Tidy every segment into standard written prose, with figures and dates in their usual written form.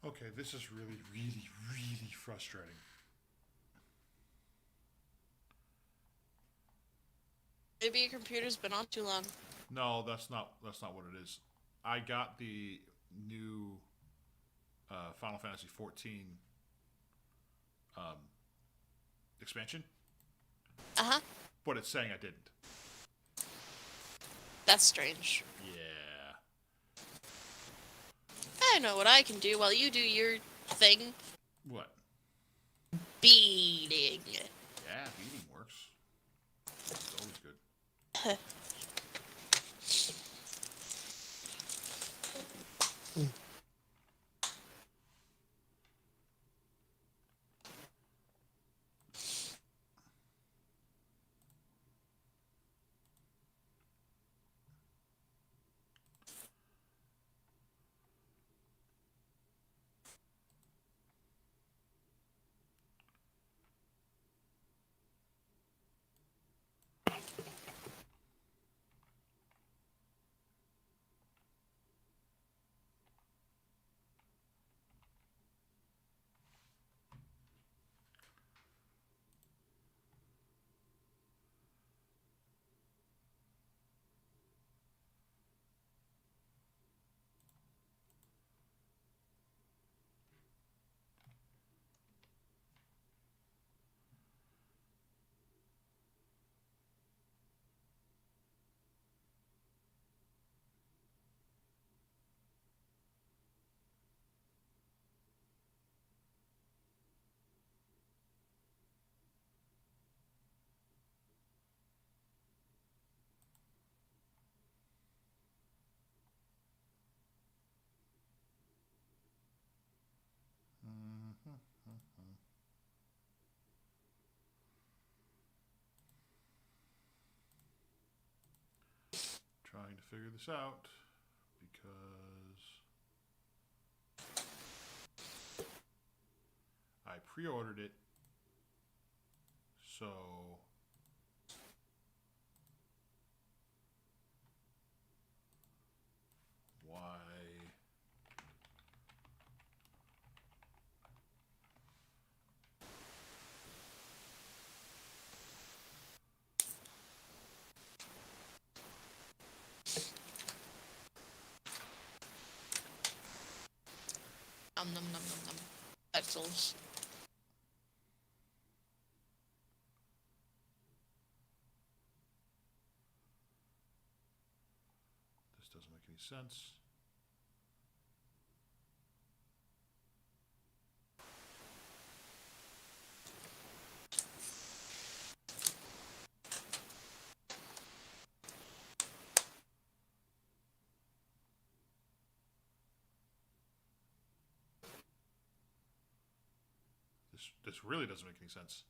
Okay, this is really, really, really frustrating. Maybe your computer's been on too long. No, that's not what it is. I got the new Final Fantasy 14 um, expansion, Uh-huh. but it's saying I didn't. That's strange. Yeah. I know what I can do while you do your thing. What? Beating. Yeah, beating works. It's always good. Trying to figure this out because I pre-ordered it, so why? Nom nom nom nom nom. Pretzels. This doesn't make any sense. This really doesn't make any sense.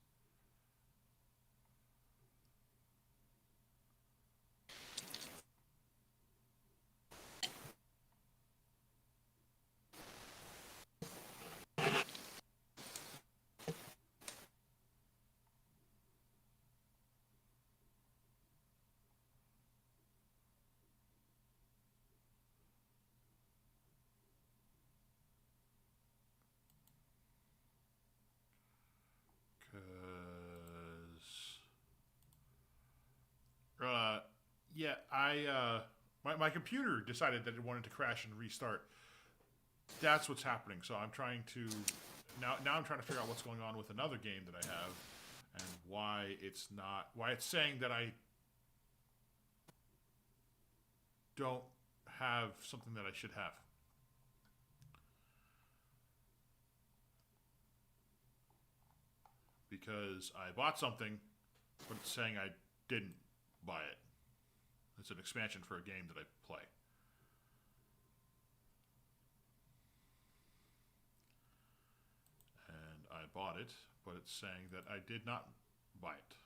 Cause yeah, my computer decided that it wanted to crash and restart. That's what's happening. So I'm trying to now I'm trying to figure out what's going on with another game that I have and why it's saying that I don't have something that I should have because I bought something, but it's saying I didn't buy it. It's an expansion for a game that I play. And I bought it, but it's saying that I did not buy it.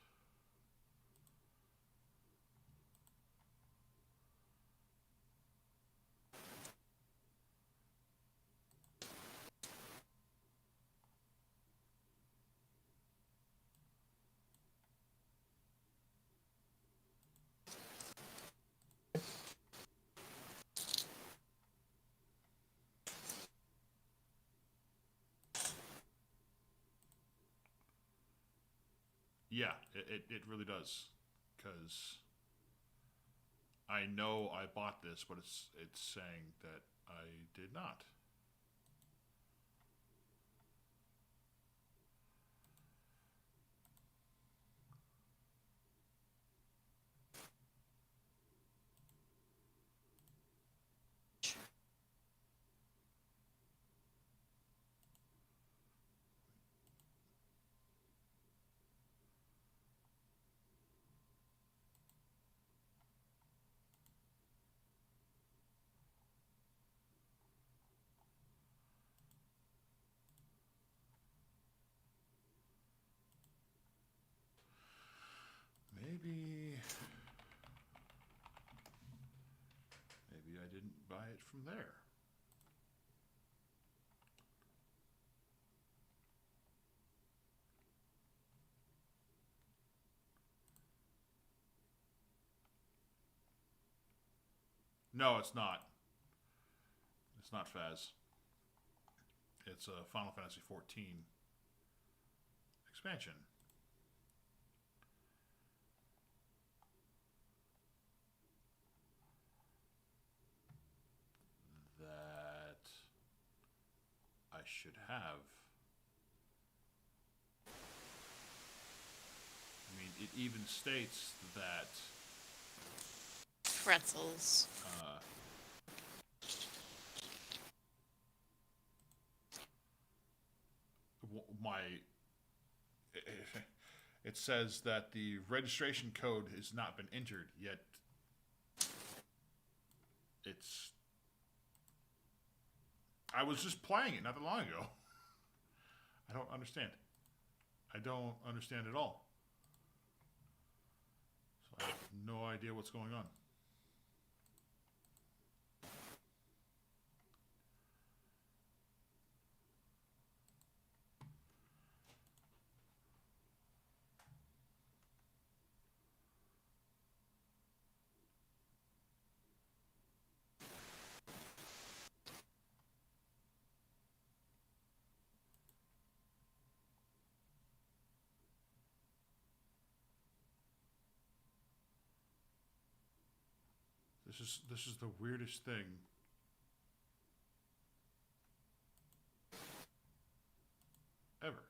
Yeah, it really does. Because I know I bought this, but it's saying that I did not. Maybe I didn't buy it from there. No, it's not. It's not Faz. It's a Final Fantasy 14 expansion. That I should have. I mean, it even states that Pretzels. My it says that the registration code has not been entered yet. It's I was just playing it not that long ago. I don't understand. I don't understand at all. So I have no idea what's going on. This is the weirdest thing. Ever.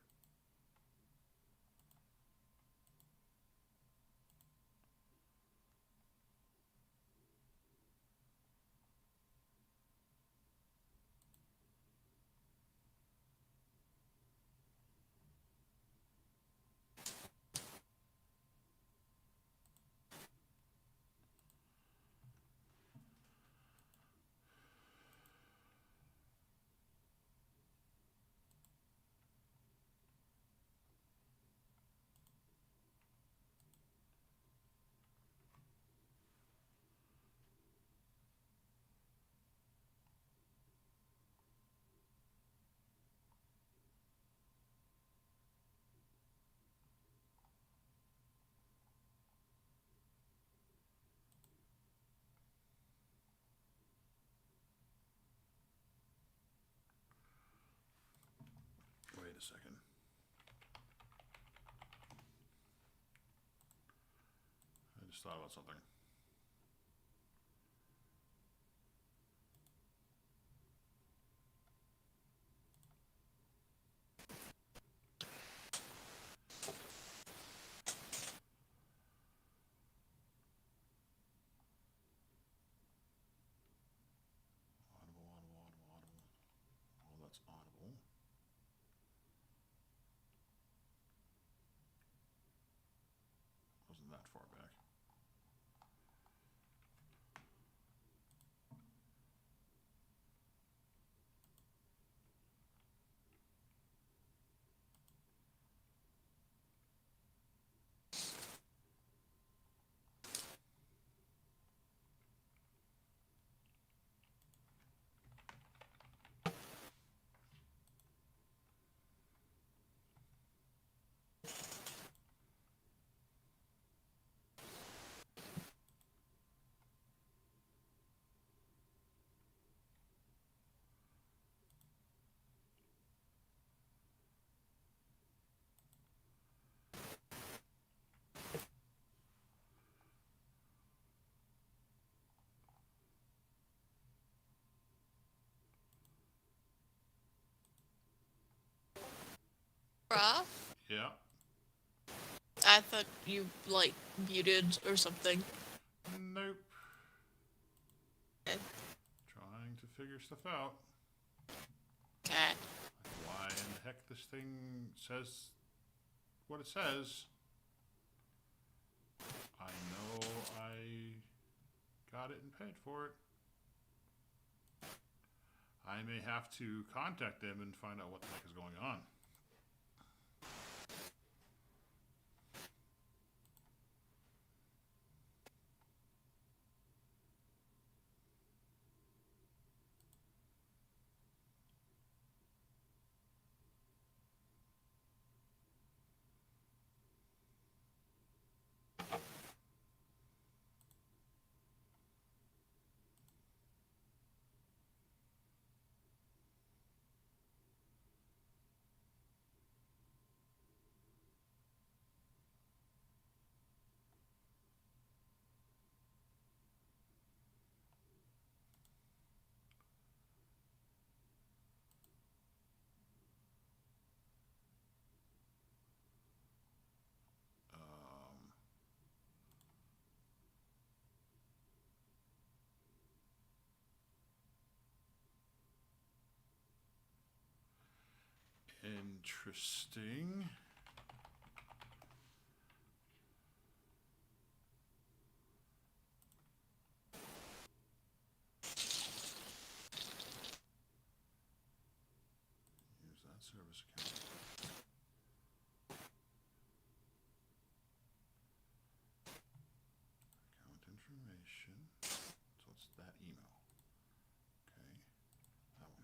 Wait a second. I just thought about something. Audible. Oh, that's Audible. Wasn't that far back. I thought you, like, muted or something. Nope. Okay. Trying to figure stuff out. Okay. Why in the heck this thing says what it says. I know I got it and paid for it. I may have to contact them and find out what the heck is going on. Interesting. Use that service account. Account information. So it's that email. Okay. That one.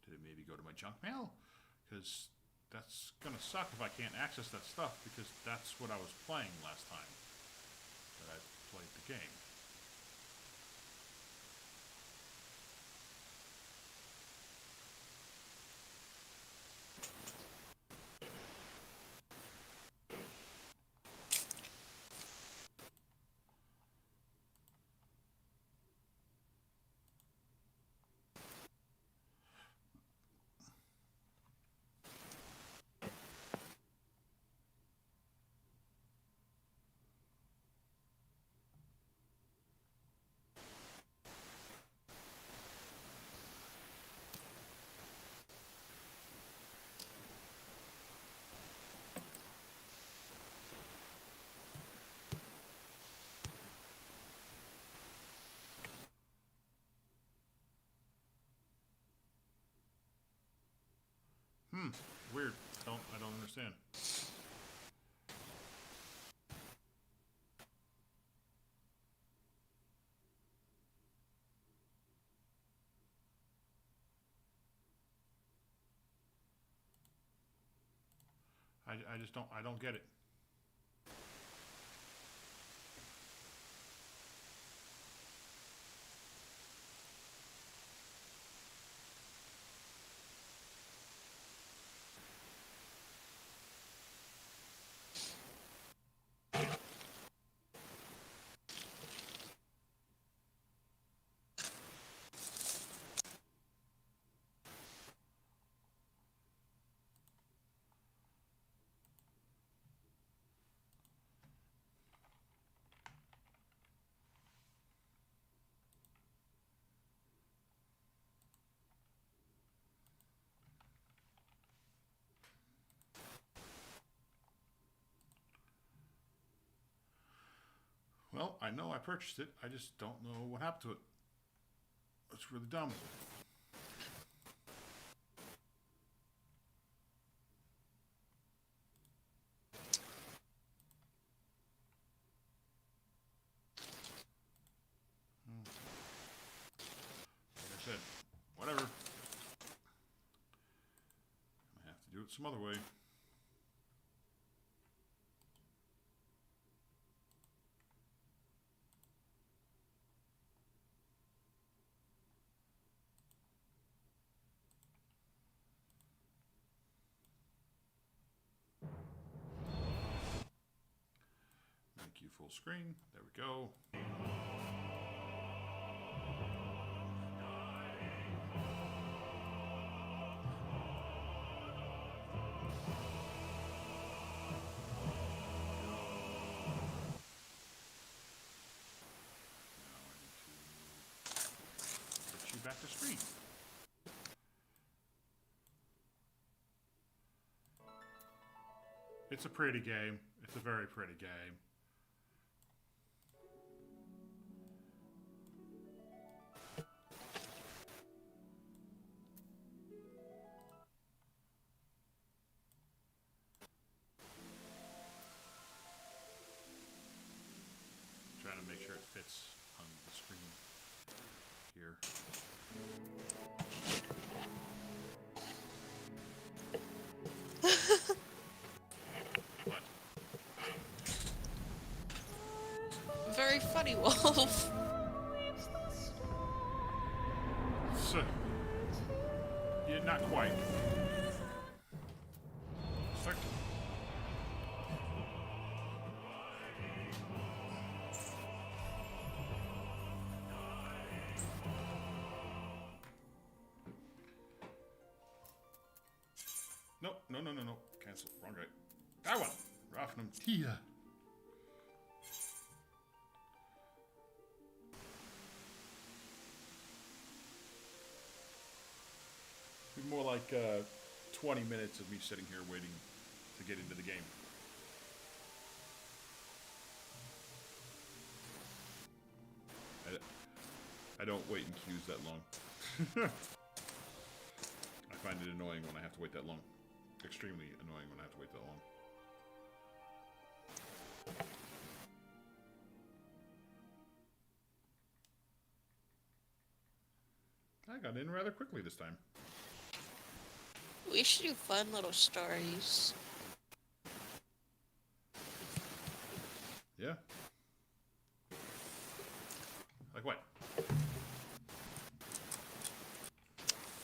Did it maybe go to my junk mail? Because that's gonna suck if I can't access that stuff, because that's what I was playing last time that I played the game. Weird. I don't understand. I just don't get it. Well, I know I purchased it. I just don't know what happened to it. It's really dumb. Like I said, whatever. I have to do it some other way. full screen. There we go. Back to screen. It's a pretty game. It's a very pretty game. Trying to make sure it fits on the screen here. What? Very funny, Wolf. So, yeah, not quite. Start. Nope, no. Cancel. Wrong guy. That one. Rafnum Tia. More like 20 minutes of me sitting here waiting to get into the game. I don't wait in queues that long. I find it annoying when I have to wait that long. Extremely annoying when I have to wait that long. I got in rather quickly this time. We should do fun little stories. Yeah. Like what?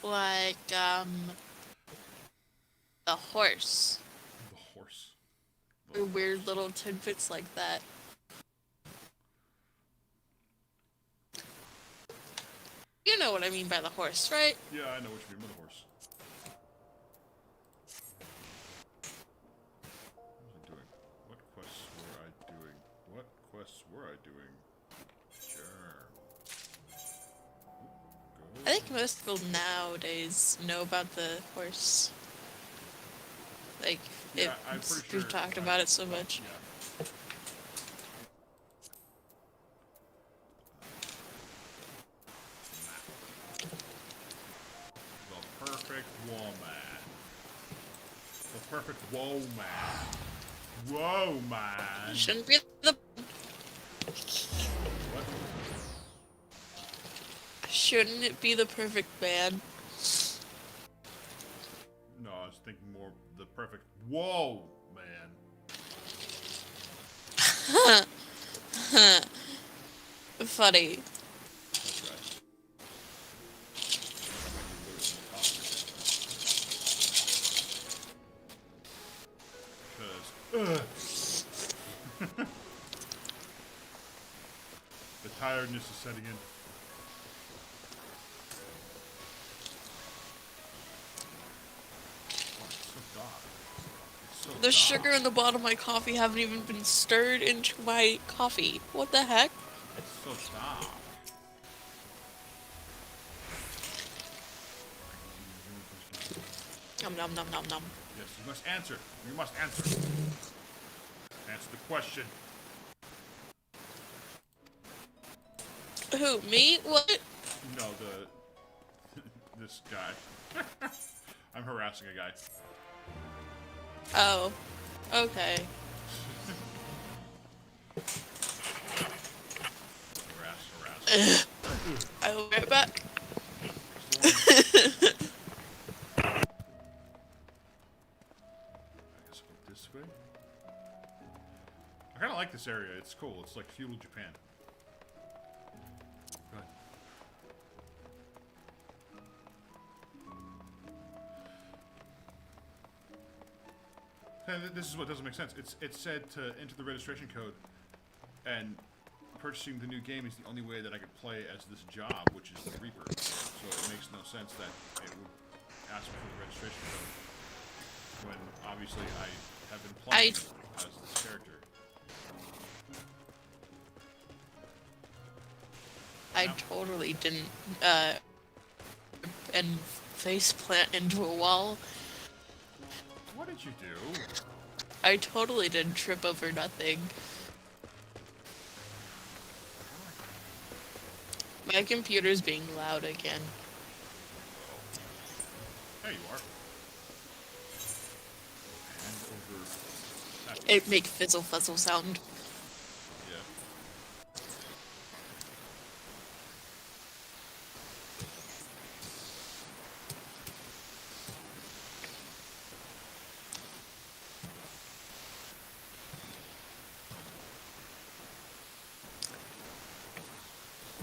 Like, the horse. The horse. Or weird little tidbits like that. You know what I mean by the horse, right? Yeah, I know what you mean by the horse. What was I doing? What quests were I doing? Sure. I think most people nowadays know about the horse. Like, Yeah, I'm pretty sure we've talked about it so much. Yeah. The perfect woman. The perfect woman. Whoa, man. Shouldn't be the What? Shouldn't it be the perfect man? No, I was thinking more the perfect whoa, man. Funny. That's right. Because, the tiredness is setting in. Oh, it's so dark. It's so The dark. sugar in the bottom of my coffee haven't even been stirred into my coffee. What the heck? It's so dark. Nom nom nom nom nom. Yes, you must answer. You must answer. Answer the question. Who, me? What? No, this guy. I'm harassing a guy. Oh. Okay. Harass. I will be right back. I guess I'll go this way. I kind of like this area. It's cool. It's like feudal Japan. Go ahead. And this is what doesn't make sense. It said to enter the registration code And purchasing the new game is the only way that I could play as this job, which is the Reaper. So it makes no sense that it would ask me for the registration code when obviously I have been playing as this character. I totally didn't, and face plant into a wall. What did you do? I totally didn't trip over nothing. My computer's being loud again. There you are. Hand over. It make fizzle fuzzle sound. Yeah.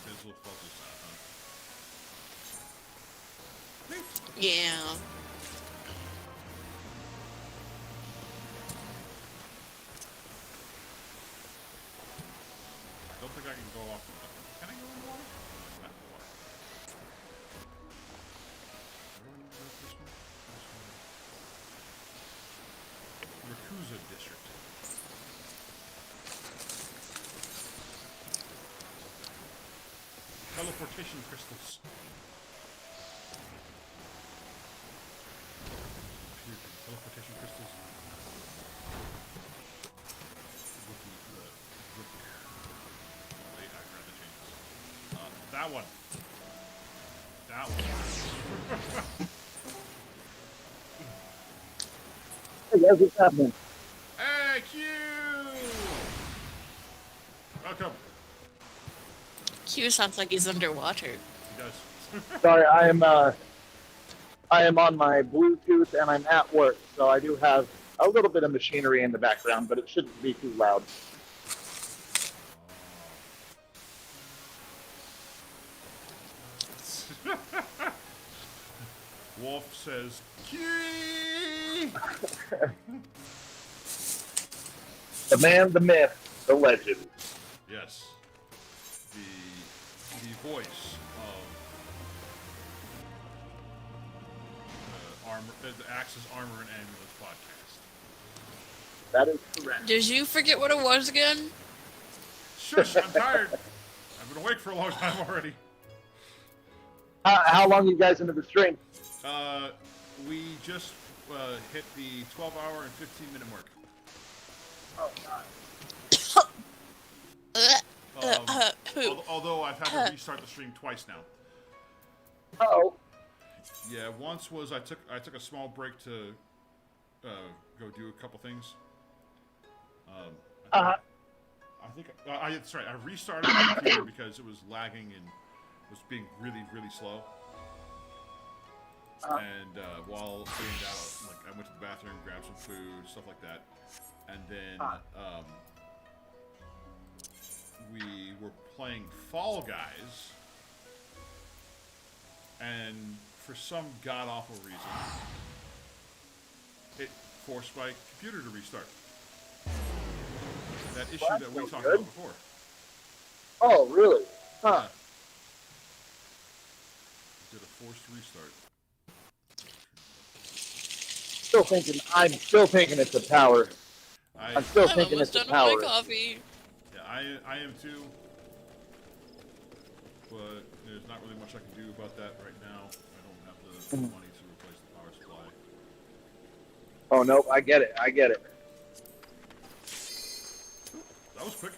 Fizzle fuzzle sound, huh? Yeah. I don't think I can go off. Can I go in the water? Not in the water. This one? Yakuza District. Teleportation crystals. Teleportation crystals. That one. That one. Hey guys, what's happening? Hey, Q! Welcome. Q sounds like he's underwater. He does. Sorry, I am on my Bluetooth and I'm at work, so I do have a little bit of machinery in the background, but it shouldn't be too loud. Wolf says, Q! The man, the myth, the legend. Yes. The voice of the Axis Armor and Ambulance podcast. That is correct. Did you forget what it was again? Shush, I'm tired. I've been awake for a long time already. How long are you guys into the stream? We just hit the 12-hour and 15-minute mark. Oh, God. Although I've had to restart the stream twice now. Uh-oh. Yeah, once was I took a small break to go do a couple things. I restarted my computer because it was lagging and was being really, really slow. And while doing that, I went to the bathroom, grabbed some food, stuff like that, and then we were playing Fall Guys, and for some god-awful reason, it forced my computer to restart. That issue Well, that we talked good. about before. Oh, really? Huh. Yeah. Did a forced restart. I'm still thinking it's the power. I'm still I'm thinking it's almost the done with power. my coffee. Yeah, I am too. But there's not really much I can do about that right now. I don't have the money to replace the power supply. Oh, no, I get it. That was quick.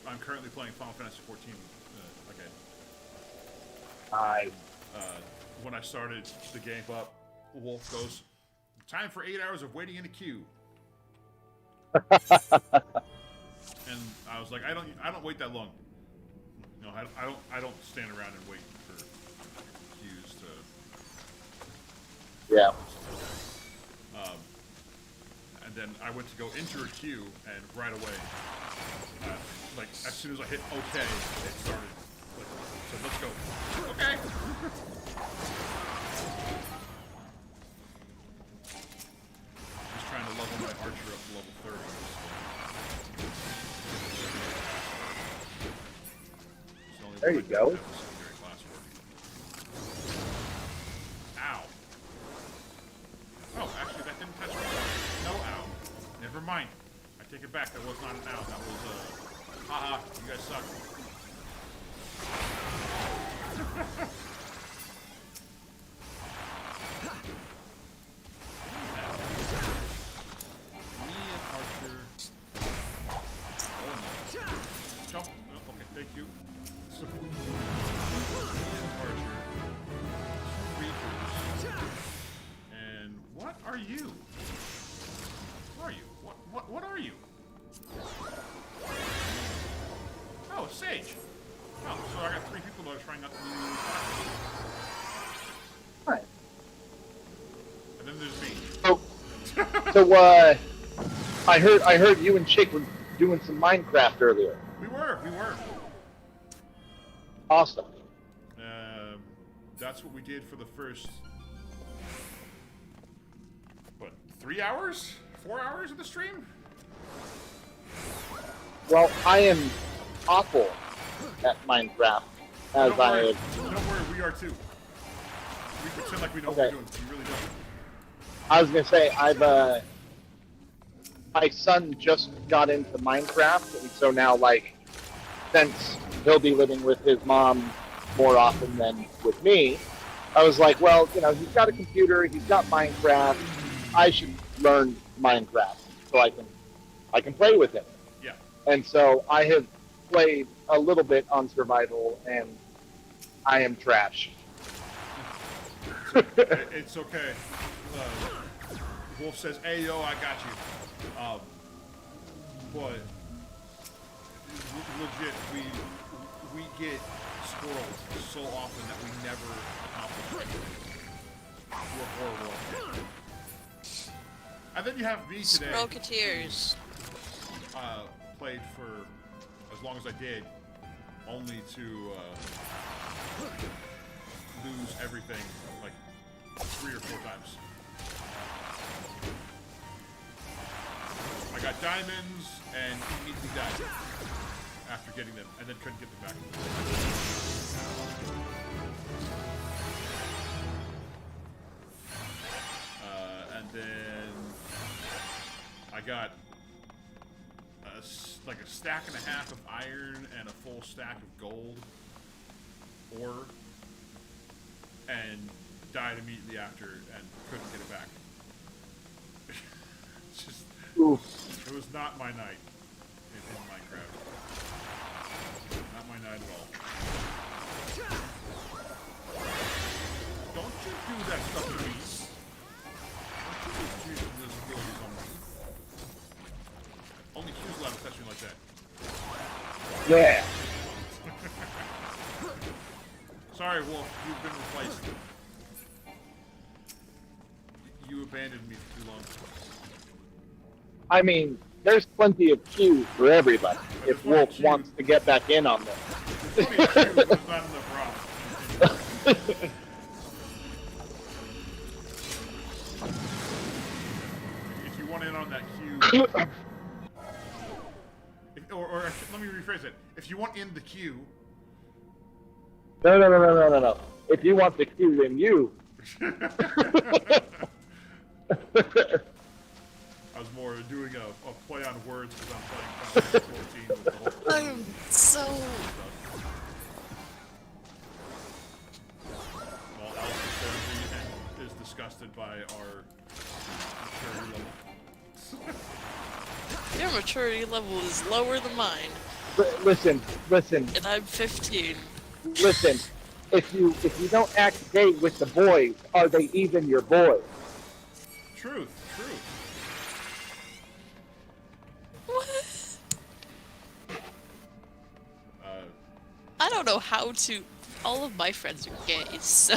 I'm currently playing Final Fantasy 14 again. When I started the game up, Wolf goes, "Time for 8 hours of waiting in a queue." And I was like, I don't wait that long. No, I don't stand around and wait for queues to. Yeah. And then I went to go enter a queue, and right away, as soon as I hit OK, it started. So let's go. Okay. Just There you go. That was secondary class work. Ow. Oh, actually, that didn't touch me. No ow. Never mind. I take it back. That was not an ow. That was haha. You guys suck. Me and Archer. Oh no. Jump. Oh, okay, thank you. So, me and Archer. Reapers. And what are you? Who are you? What are you? Oh, Sage. Oh, so I got 3 people that are trying not to lose classes. Right. And then there's me. So, I heard you and Chick were doing some Minecraft earlier. We were. Awesome. That's what we did for the first, what, 3 hours? 4 hours of the stream? Well, I am awful at Minecraft, as Don't worry, we are too. We pretend like we know what we're doing, but we really don't. I was gonna say my son just got into Minecraft, and so now since he'll be living with his mom more often than with me, I was like, well, he's got a computer, he's got Minecraft, I should learn Minecraft so I can play with him. Yeah. And so I have played a little bit on survival, and I am trash. It's okay. Wolf says, "Hey yo, I got you." But legit, we get squirrels so often that we never accomplish anything. We're horrible at it. And then you have me today. Squirrelketeers. Played for as long as I did, only to lose everything like 3 or 4 times. I got diamonds and immediately died after getting them, and then couldn't get them back. And then I got like a stack and a half of iron and a full stack of gold ore, and died immediately after and couldn't get it back. It's just, it was not my night in Minecraft. Not my night at all. Don't you do that stuff to me. Don't you just use those abilities on me. Only Q's allowed to touch me like that. Yeah. Sorry, Wolf, you've been replaced. You abandoned me for too long. I mean, there's plenty of queues for everybody if Wolf wants to get back in on this. There's plenty of queues, there's not enough rock. If you want in on that queue... Or let me rephrase it. If you want in the queue... No. If you want the queue in you. I was more doing a play on words because I'm playing Final Fantasy 14 with the whole... I'm so... While Alice is disgusted by our maturity level. Your maturity level is lower than mine. Listen. And I'm 15. Listen. If you don't act gay with the boys, are they even your boys? Truth. What? I don't know how to... All of my friends are gay, so...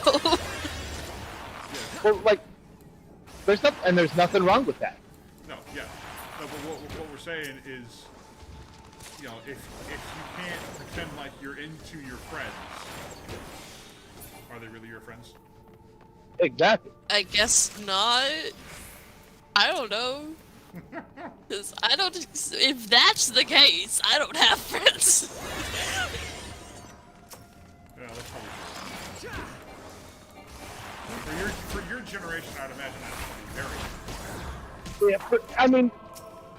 Well, there's nothing wrong with that. No, but what we're saying is, if you can't pretend like you're into your friends, are they really your friends? Exactly. I guess not. I don't know. Because I don't... If that's the case, I don't have friends. For your generation, I'd imagine that's very. Yeah, but, I mean,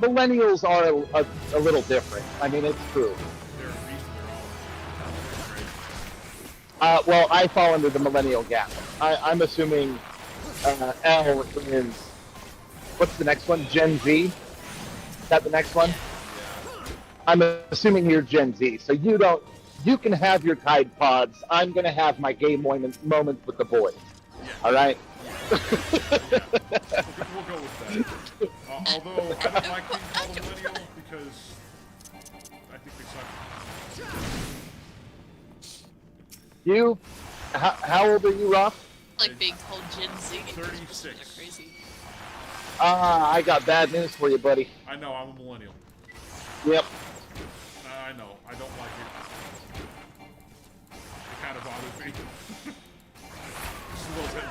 millennials are a little different. I mean, it's true. They're a beast of their own. Well, I fall under the millennial gap. I'm assuming L is, what's the next one? Gen Z? Is that the next one? I'm assuming you're Gen Z, so you can have your Tide Pods. I'm going to have my gay moments with the boys. Yeah. All right? We'll go with that. Although I don't like being called a millennial because I think they suck. You, how old are you, Ross? Like being called Gen Z. 36. Crazy. I got bad news for you, buddy. I know, I'm a millennial. Yep. I know, I don't like it. It kind of bothers me. Just a little bit.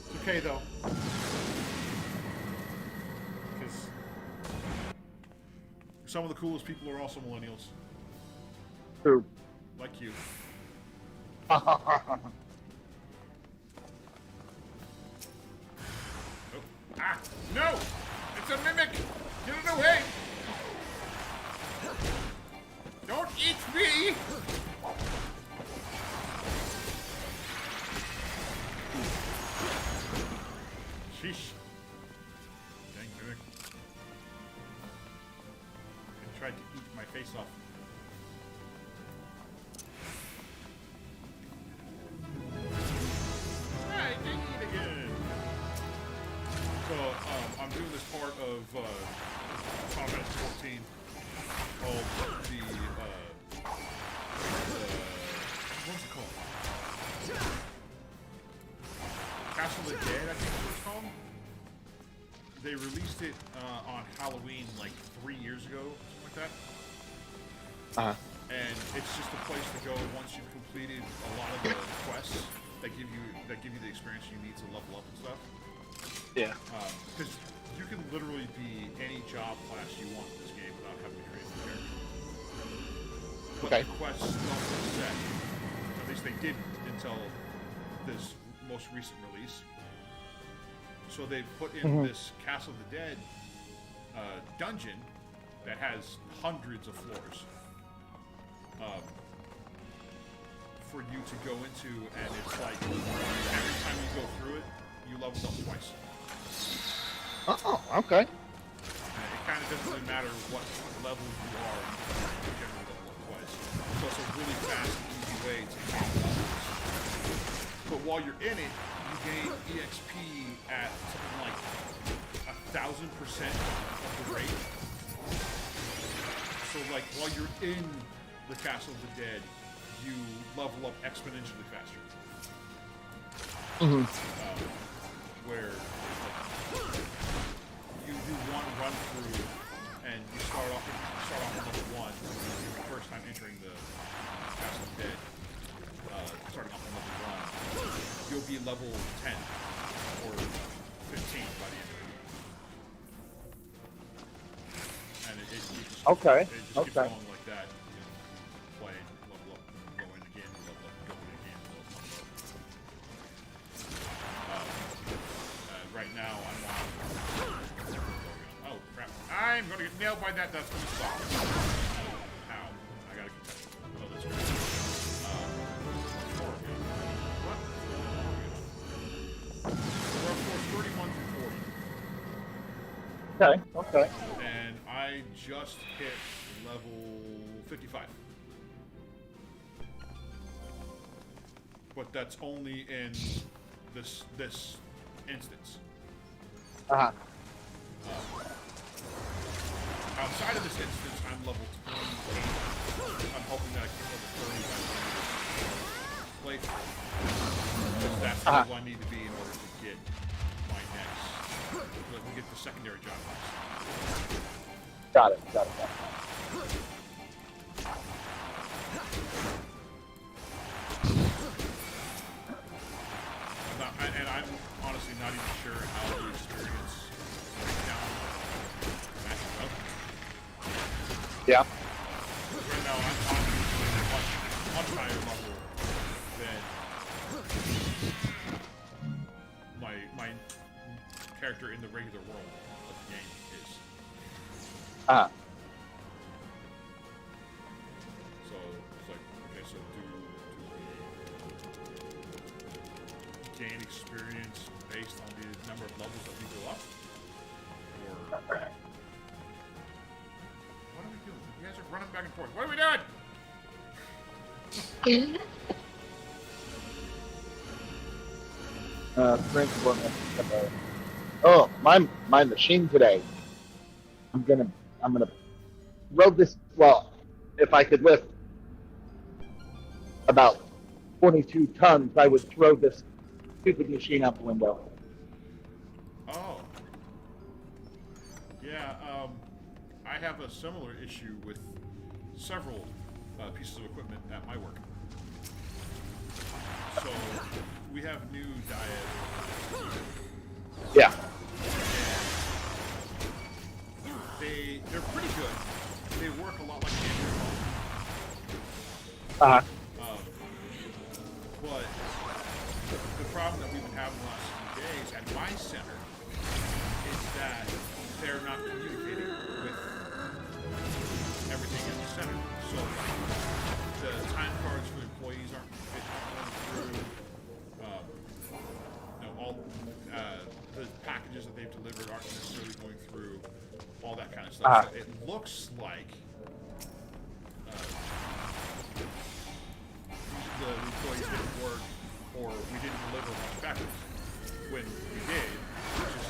It's okay though. Because some of the coolest people are also millennials. True. Like you. Oh. Ah! No! It's a mimic! Get it away! Don't eat me! Sheesh. Dang mimic. It tried to eat my face off. I did eat again! So, I'm doing this part of Final Fantasy 14 called what's it called? Castle of the Dead, I think it's called. They released it on Halloween like 3 years ago, something like that. And it's just a place to go once you've completed a lot of the quests that give you the experience you need to level up and stuff. Yeah. Because you can literally be any job class you want in this game without having to create a character. But Okay. the quests don't reset. At least they didn't until this most recent release. So they put in this Castle of the Dead dungeon that has hundreds of floors for you to go into, and it's like every time you go through it, you level up twice. Oh, okay. And it kind of doesn't really matter what level you are, you generally level up twice. So it's a really fast, easy way to gain levels. But while you're in it, you gain EXP at something like 1,000% of the rate. So like while you're in the Castle of the Dead, you level up exponentially faster. Where like, you do one run through, and you start off on level 1. Your first time entering the Castle of the Dead, starting off on level 1, you'll be level 10 or 15 by the end of it. And it just keeps going like that. You know, play, level up, go in again, level up, go in again, level up. Right now, I'm on. Oh crap! I'm gonna get nailed by that. That's gonna suck. Ow! I gotta get that. Oh, that's good. What? We're up for 31 through 40. Okay. And I just hit level 55. But that's only in this instance. Outside of this instance, I'm level 28. I'm hoping that I can level 30 by the end of this playthrough. Because that's the level I need to be in order to get my next, to get the secondary job class. Got it. I'm honestly not even sure how the experience breakdown matches up. Yeah. Right now, much higher level than my character in the regular world of the game is. Ah. So it's like, okay, so do we gain experience based on the number of levels that we go up? Or what are we doing? You guys are running back and forth. What are we doing? Principal. Oh, my machine today. I'm gonna roll this. Well, if I could lift about 22 tons, I would throw this stupid machine out the window. Oh. Yeah, I have a similar issue with several pieces of equipment at my work. So, we have new diet. Yeah. They're pretty good. They work a lot like Android phone. Uh-huh. But the problem that we've been having the last few days at my center is that they're not communicating with everything at the center. So the time cards for employees aren't going through. All the packages that they've delivered aren't necessarily going through. All that kind of stuff. So it looks like the employees didn't work, or we didn't deliver much packages. When we did, which is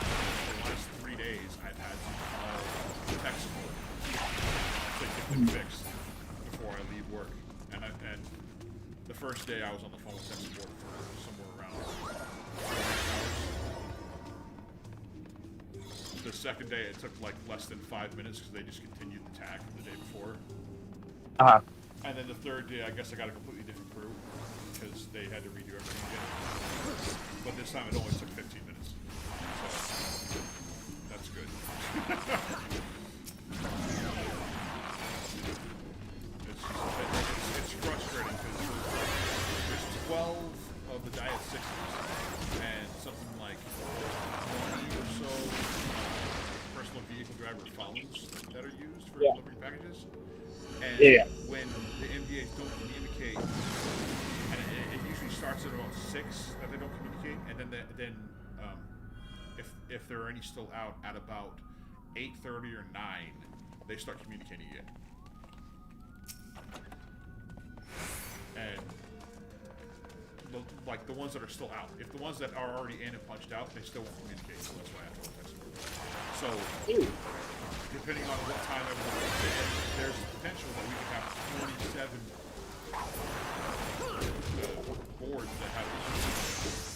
for the last 3 days, I've had to call tech support to get them fixed before I leave work. And the first day I was on the phone with tech support for somewhere around 4 hours. The second day, it took like less than 5 minutes because they just continued the tag from the day before. Uh-huh. And then the third day, I guess I got a completely different crew because they had to redo everything again. But this time, it only took 15 minutes. So that's good. It's frustrating because there's 12 of the Diet 60s and something like 20 or so personal vehicle driver phones that are used for delivering packages. And when the MBAs don't communicate, and it usually starts at about 6 that they don't communicate, and then if there are any still out at about 8:30 or 9, they start communicating again. And like the ones that are still out, if the ones that are already in and punched out, they still won't communicate. So that's why I have to text them. So depending on what time everyone is in, there's potential that we could have 27 boards that have issues.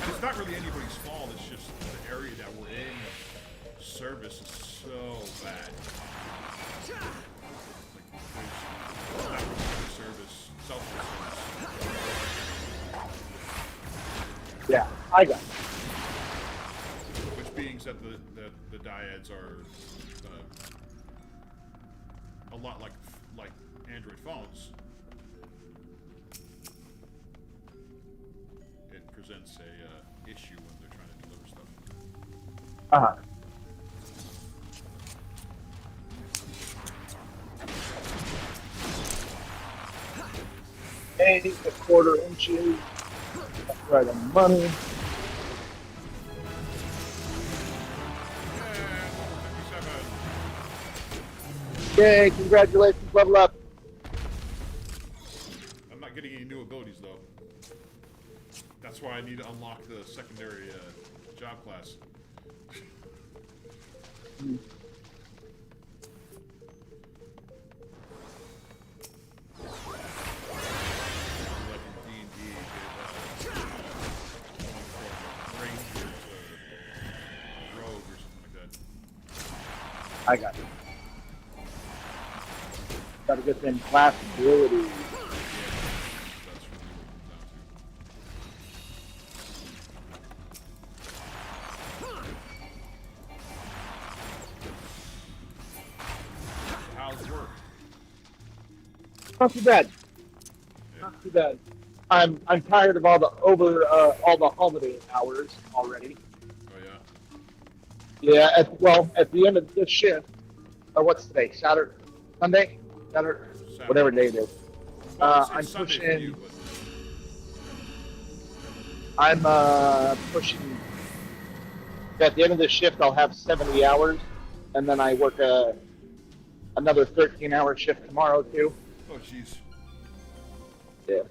And it's not really anybody's fault, it's just the area that we're in. Service is so bad. Like, there's not really service, self-service. Yeah, I got it. Which means that the dyads are a lot like Android phones. It presents a issue when they're trying to deliver stuff. Uh-huh. Eight and a quarter inches. That's right on the money. Yay, congratulations, level up. I'm not getting any new abilities though. That's why I need to unlock the secondary job class. Like in D&D, get going from ranger to rogue or something like that. I got it. Gotta get them class abilities. Yeah, that's really what it comes down to. Not too bad. Yeah. Not too bad. I'm tired of all the holiday hours already. Oh yeah. Yeah. At the end of this shift, or what's today? Saturday, Sunday, Saturday, Saturday. whatever day it is. Well, it's I'm Sunday for pushing. you, but I'm pushing. At the end of this shift, I'll have 70 hours, and then I work another 13-hour shift tomorrow too. oh jeez. Yeah.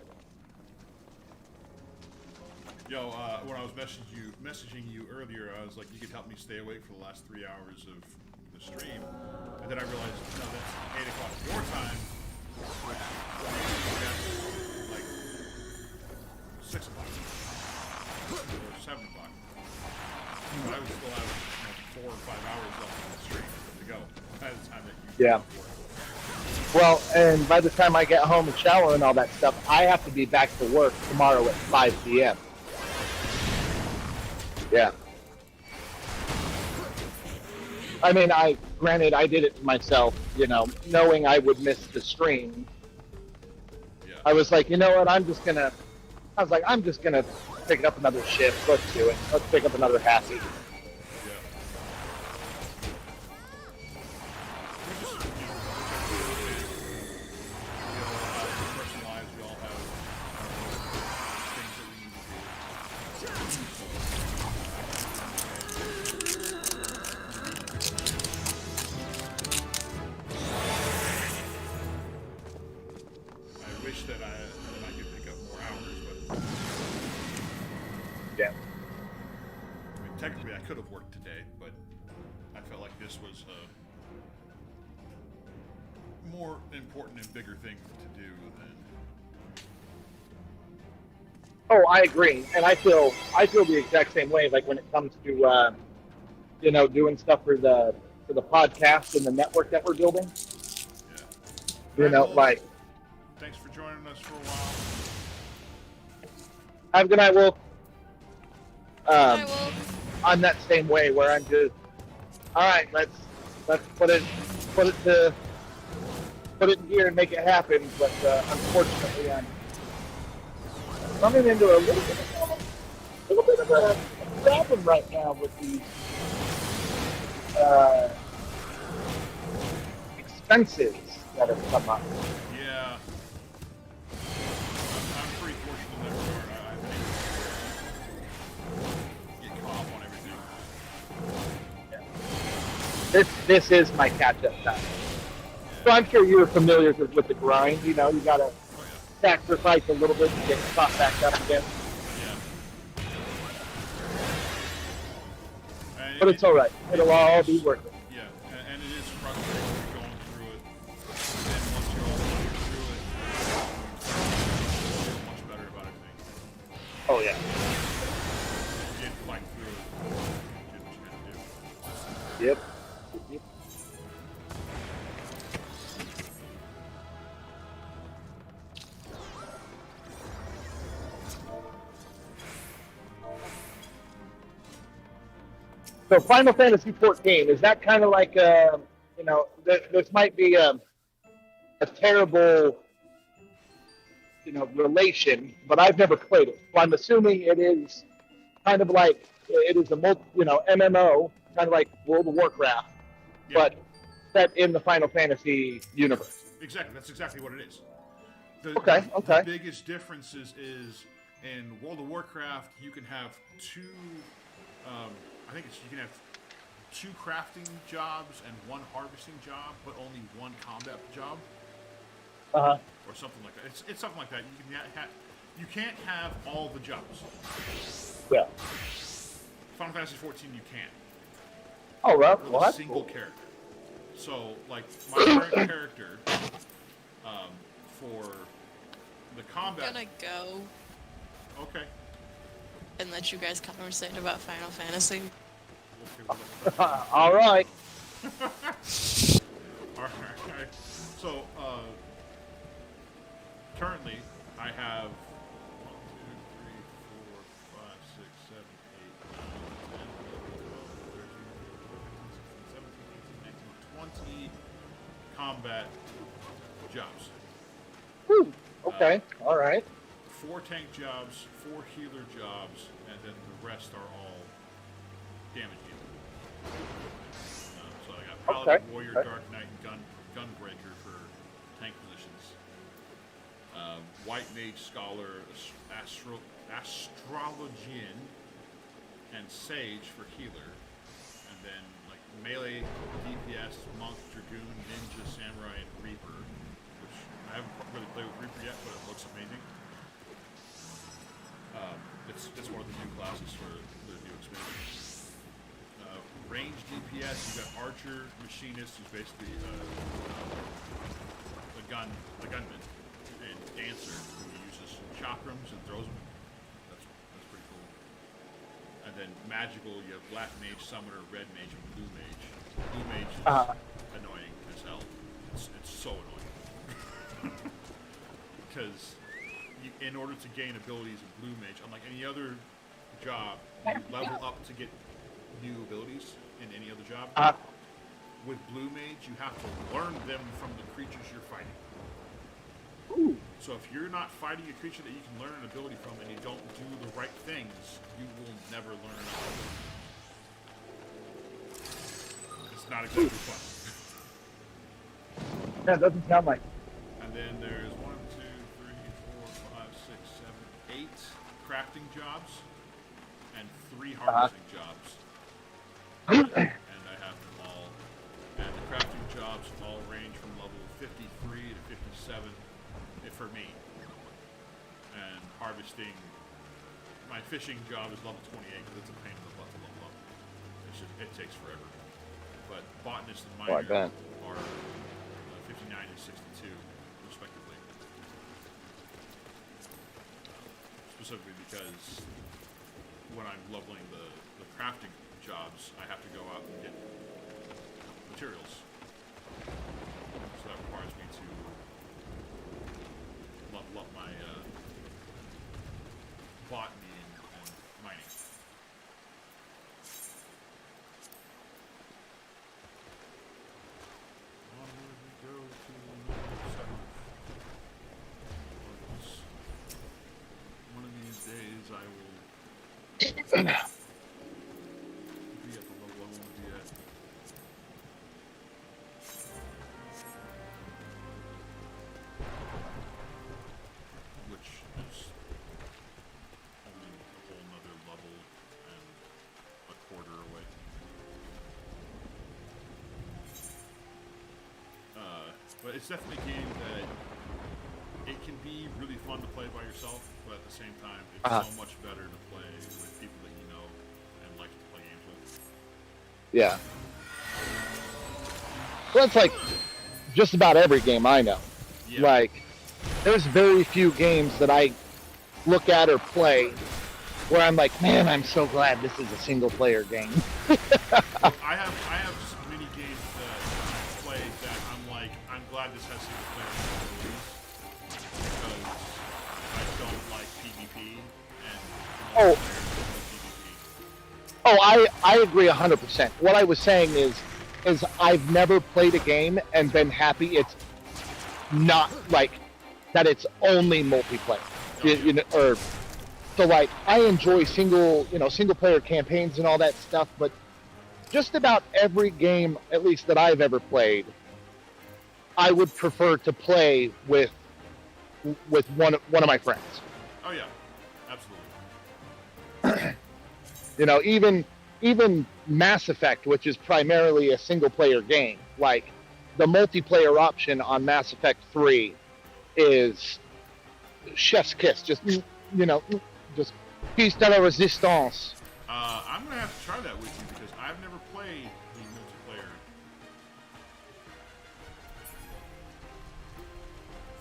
Yo, when I was messaging you earlier, I was like, you could help me stay awake for the last 3 hours of the stream, and then I realized, no, that's 8 o'clock your time, which that's like 6 o'clock or 7 o'clock. But I would still have 4 or 5 hours left on the stream to go by the time that you Yeah. work. Well, and by the time I get home and shower and all that stuff, I have to be back to work tomorrow at 5 p.m. Yeah. I mean, granted, I did it to myself, knowing I would miss the stream. Yeah. I was like, you know what, I'm just gonna pick up another shift. Let's do it. Let's pick up another happy. Yeah. We just, we all have personal lives. We all have things that we need to do. I wish that I could pick up more hours, but Yeah. I mean, technically I could have worked today, but I felt like this was a more important and bigger thing to do than. Oh, I agree, and I feel the exact same way. Like when it comes to doing stuff for the podcast and the network that we're building. Yeah. Well, Like, thanks for joining us for a while. have a good night, Wolf. I will. I'm that same way where I'm just, all right, let's put it in gear and make it happen. But unfortunately, I'm running into a little bit of a problem right now with these expenses that have come up. Yeah. I'm pretty fortunate in that regard. I've been able to get caught up on everything. This is my catch-up time. So I'm sure you're familiar with the grind. You gotta Oh sacrifice a little bit to get caught back up again. yeah. Yeah. But it's all right. It'll all be worth it. Yeah, and it is frustrating when you're going through it. And once you're all through it, you feel much better about everything. Oh yeah. You get like through it. You did what you had to do. Yep. So Final Fantasy 14, is that kind of like this might be a terrible relation, but I've never played it. So I'm assuming it is kind of like it is a MMO, kind of like World of Warcraft, Yeah. but set in the Final Fantasy universe. Exactly, that's exactly what it is. Okay. The biggest difference is in World of Warcraft, you can have two. You can have 2 crafting jobs and 1 harvesting job, but only 1 combat job, Uh-huh. or something like that. It's something like that. You can't have all the jobs. Yeah. Final Fantasy 14, you can. Oh, well, With a that's single cool. character. So, like my current character, for the I'm combat. gonna go Okay. and let you guys conversate about Final Fantasy. All right. Alright. So, currently, I have 1, 2, 3, 4, 5, 6, 7, 8, 9, 10, 11, 12, 13, 14, 15, 16, 17, 18, 19, 20 combat jobs. Whew. Okay. All right. 4 tank jobs, 4 healer jobs, and then the rest are all damage dealer. So I got Paladin, Okay. Warrior, Okay. Dark Knight, and Gunbreaker for tank positions. White Mage, Scholar, Astrologian, and Sage for healer. And then like melee, DPS, Monk, Dragoon, Ninja, Samurai, and Reaper. Which I haven't really played with Reaper yet, but it looks amazing. It's one of the new classes for the new expansion. Range DPS, you got Archer, Machinist, who's basically the gunman, and Dancer, who uses chakrams and throws them. That's pretty cool. And then Magical, you have Black Mage, Summoner, Red Mage, and Blue Mage. Blue Mage is annoying as hell. It's so annoying. Because in order to gain abilities in Blue Mage, unlike any other job, you level up to get new abilities in any other job. With Blue Mage, you have to learn them from the creatures you're fighting. Ooh. So if you're not fighting a creature that you can learn an ability from and you don't do the right things, you will never learn an ability. It's not exactly fun. That doesn't sound like. And then there's 1, 2, 3, 4, 5, 6, 7, 8 crafting jobs and 3 harvesting jobs. And I have them all. And the crafting jobs all range from level 53 to 57 for me. And harvesting, my fishing job is level 28 because it's a pain in the butt to level up. It takes forever. But botanist and miner are 59 and 62 respectively. Specifically because when I'm leveling the crafting jobs, I have to go out and get materials. So that requires me to level up my botany and mining. Onward we go to number 7. One of these days I will be at the level I want to be at. Which is only a whole nother level and a quarter away. But it's definitely a game that it can be really fun to play by yourself, but at the same time, it's so much better to play with people that you know and like to play games with. Yeah. Well, it's like just about every game I know. Yeah. Like, there's very few games that I look at or play where I'm like, man, I'm so glad this is a single player game. I have many games that I've played that I'm like, I'm glad this has single player capabilities because I don't like PvP and Oh. PvP. Oh, I agree 100%. What I was saying is I've never played a game and been happy it's not like that it's only multiplayer. You know, or so like I enjoy single player campaigns and all that stuff, but just about every game, at least that I've ever played, I would prefer to play with one of my friends. Oh yeah, absolutely. You know, even Mass Effect, which is primarily a single player game, like the multiplayer option on Mass Effect 3 is chef's kiss. Just, just piece de la resistance. I'm gonna have to try that with you because I've never played the multiplayer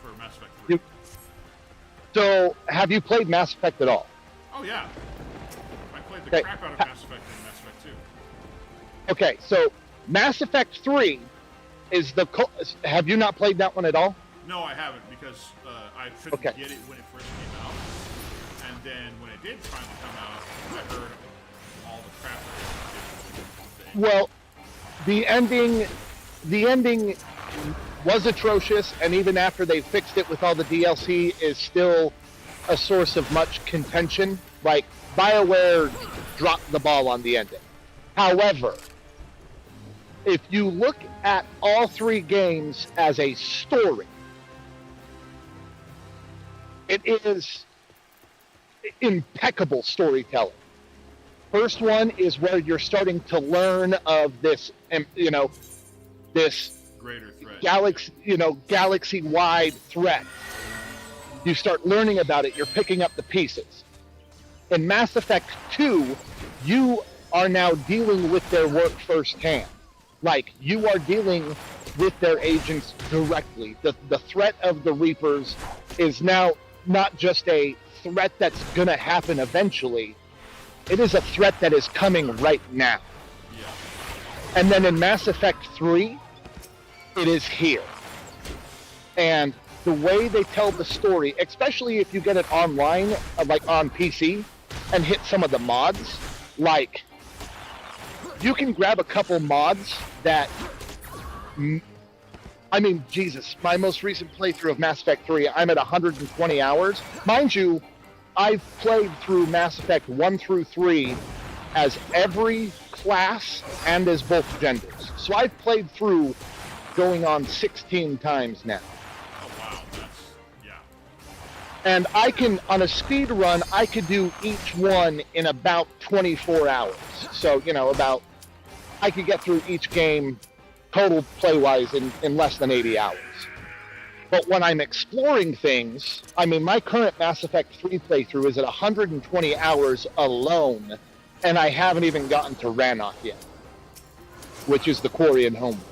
for Mass Effect 3. So, have you played Mass Effect at all? Oh yeah, I played the crap out of Mass Effect and Mass Effect 2. Okay, so Mass Effect 3 is have you not played that one at all? No, I haven't because I couldn't get it when it first came out, and then when it did finally come out, I heard all the crap that it did. Well, the ending was atrocious, and even after they fixed it with all the DLC, is still a source of much contention. Like, BioWare dropped the ball on the ending. However, if you look at all three games as a story, it is impeccable storytelling. First one is where you're starting to learn of this, this Greater threat. galaxy-wide threat. You start learning about it. You're picking up the pieces. In Mass Effect 2, you are now dealing with their work firsthand. Like, you are dealing with their agents directly. The threat of the Reapers is now not just a threat that's going to happen eventually. It is a threat that is coming right now. Yeah. And then in Mass Effect 3, it is here. And the way they tell the story, especially if you get it online, like on PC, and hit some of the mods, like, you can grab a couple mods that, I mean, Jesus, my most recent playthrough of Mass Effect 3, I'm at 120 hours. Mind you, I've played through Mass Effect 1 through 3 as every class and as both genders. So I've played through going on 16 times now. Oh wow, that's yeah. And I can, on a speed run, I could do each one in about 24 hours. So, I could get through each game total play-wise in less than 80 hours. But when I'm exploring things, I mean, my current Mass Effect 3 playthrough is at 120 hours alone, and I haven't even gotten to Rannoch yet, which is the Quarian homeworld.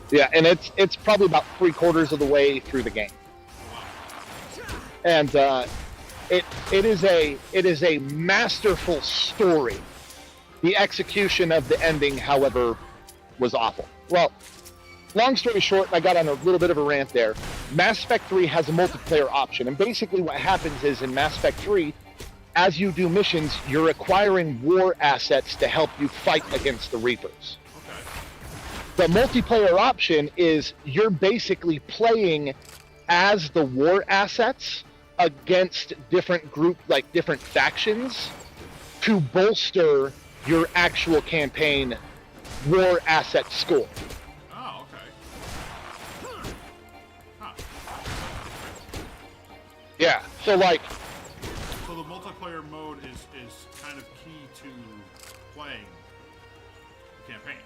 Yeah, and it's probably about 3/4 of the way through the game, and it is a masterful story. The execution of the ending, however, was awful. Well, long story short, I got on a little bit of a rant there. Mass Effect 3 has a multiplayer option, and basically what happens is in Mass Effect 3, as you do missions, you're acquiring war assets to help you fight against the Reapers. The multiplayer option is you're basically playing as the war assets against different different factions to bolster your actual campaign war asset score. Oh, okay. Huh. Yeah, so So the multiplayer mode is kind of key to playing the campaign.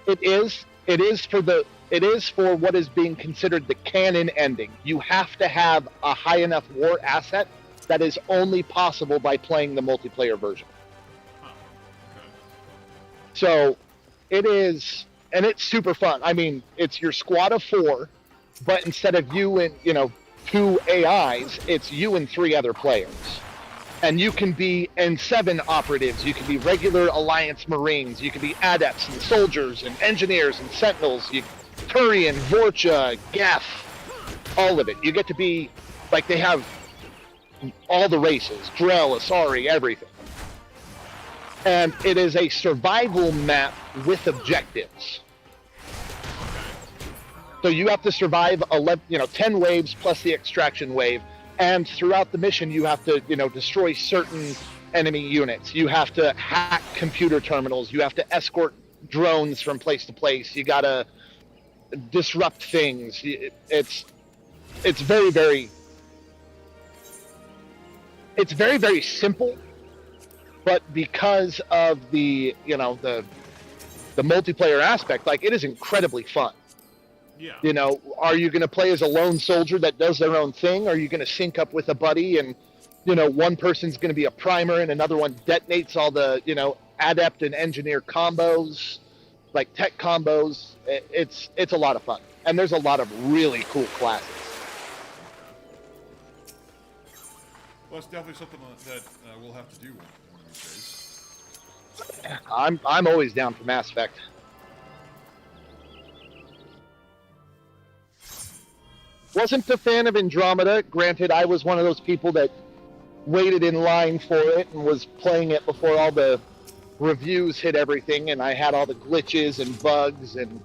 It is for what is being considered the canon ending. You have to have a high enough war asset that is only possible by playing the multiplayer version. Huh. Okay. So it is, and it's super fun. I mean, it's your squad of 4, but instead of you and 2 AIs, it's you and 3 other players. And you can be N7 operatives, you can be regular Alliance Marines, you can be adepts and soldiers and engineers and sentinels, Turian, Vorcha, Geth, all of it. You get to be, like, they have all the races, Drell, Asari, everything. And it is a survival map with objectives. So you have to survive 10 waves plus the extraction wave. And throughout the mission, you have to, destroy certain enemy units. You have to hack computer terminals. You have to escort drones from place to place. You gotta disrupt things. It's very, very, it's very, very simple. But because of the multiplayer aspect, like, it is incredibly fun. Yeah. Are you going to play as a lone soldier that does their own thing? Are you going to sync up with a buddy and, one person's going to be a primer and another one detonates all the, adept and engineer combos, like tech combos? It's a lot of fun. And there's a lot of really cool classes. Well, it's definitely something that we'll have to do one of these days. I'm always down for Mass Effect. Wasn't a fan of Andromeda. Granted, I was one of those people that waited in line for it and was playing it before all the reviews hit everything, and I had all the glitches and bugs, and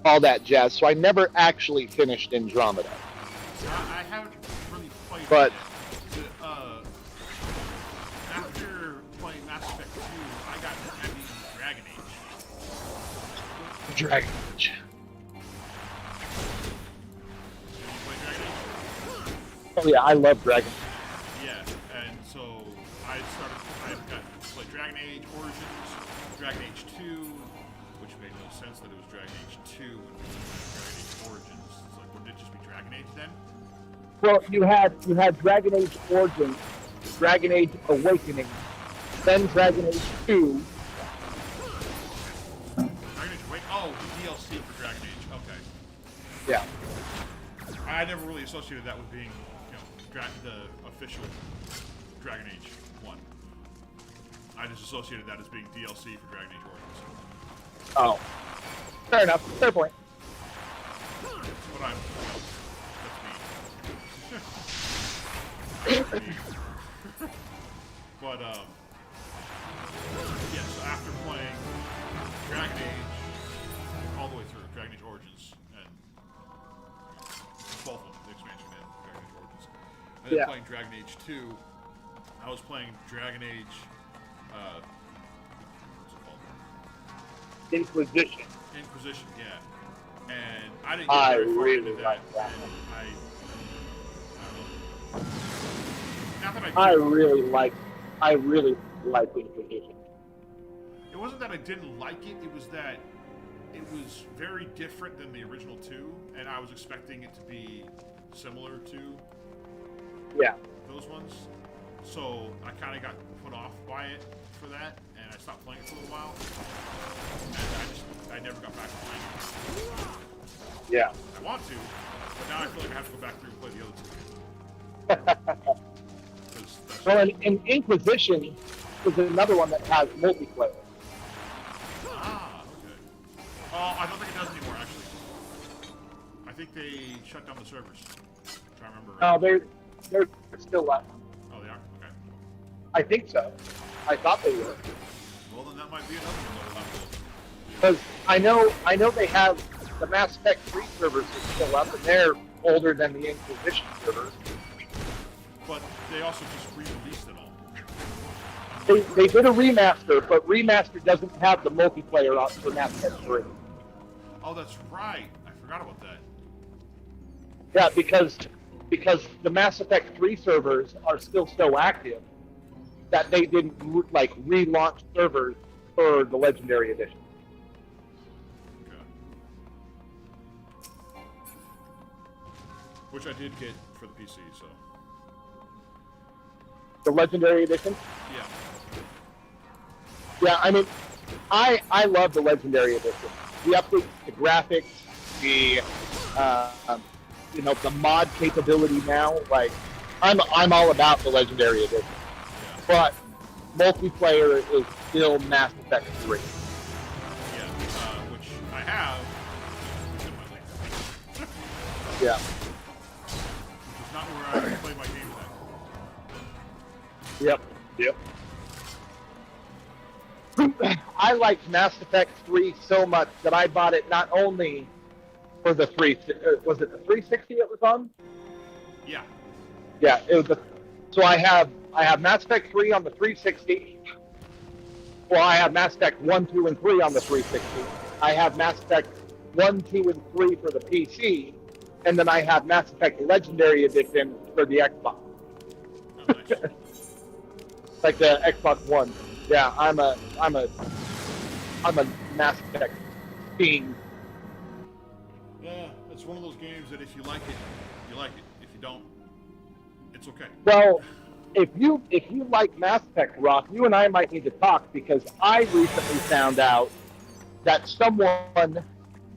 all that jazz. So I never actually finished Andromeda. I haven't really played But- it yet. After playing Mass Effect 2, I got heavy into Dragon Age. Dragon Age. Did you play Dragon Age? Oh yeah, I love Dragon Age. Yeah, and so I got to play Dragon Age Origins, Dragon Age 2, which made no sense that it was Dragon Age 2 and Dragon Age Origins. It's like, wouldn't it just be Dragon Age then? Well, you had Dragon Age Origins, Dragon Age Awakening, then Dragon Age 2. Dragon Age oh, the DLC for Dragon Age, okay. Yeah. I never really associated that with being, the official Dragon Age 1. I just associated that as being DLC for Dragon Age Origins. Oh. Fair enough. Fair point. But that's me. But, yeah, so after playing Dragon Age all the way through, Dragon Age Origins, and both of them, the expansion and Dragon Age Origins, and then Yeah. playing Dragon Age 2, I was playing Dragon Age, what's it called? Inquisition. Inquisition, yeah. And I didn't I get very far really into that. like that And I don't know. Not that I didn't- really like Inquisition. It wasn't that I didn't like it, it was that it was very different than the original 2, and I was expecting it to be similar to Yeah. those ones. So I kind of got put off by it for that, and I stopped playing it for a little while. And I never got back to playing it. Yeah. I want to, but now I feel like I have to go back through and play the other two. 'Cause that's Well, and Inquisition is another one that has multiplayer. okay. Oh, I don't think it does anymore, actually. I think they shut down the servers. If I remember right. No, they're still left. Oh, they are? Okay. I think so. I thought they were. Well, then that might be another one that we'll have to... Because I know they have the Mass Effect 3 servers are still up, and they're older than the Inquisition servers. But they also just re-released it all. They did a remaster, but remaster doesn't have the multiplayer on for Mass Effect 3. Oh, that's right. I forgot about that. Yeah, because the Mass Effect 3 servers are still so active that they didn't relaunch servers for the Legendary Edition. Okay. Which I did get for the PC, so... The Legendary Edition? Yeah. Yeah, I mean, I love the Legendary Edition. The updates, the graphics, the the mod capability now. Like, I'm all about the Legendary Edition. Yeah. But multiplayer is still Mass Effect 3. Yeah. Which I have. It's in my link. Yeah. Which is not where I play my games at. Yep. I liked Mass Effect 3 so much that I bought it not only for the was it the 360 it was on? Yeah. Yeah, it was so I have Mass Effect 3 on the 360. Well, I have Mass Effect 1, 2, and 3 on the 360. I have Mass Effect 1, 2, and 3 for the PC, and then I have Mass Effect Legendary Edition for the Xbox. Oh, nice. Like the Xbox One. Yeah, I'm a Mass Effect fiend. Yeah, it's one of those games that if you like it, you like it. If you don't, it's okay. Well, if you like Mass Effect, Rock, you and I might need to talk because I recently found out that someone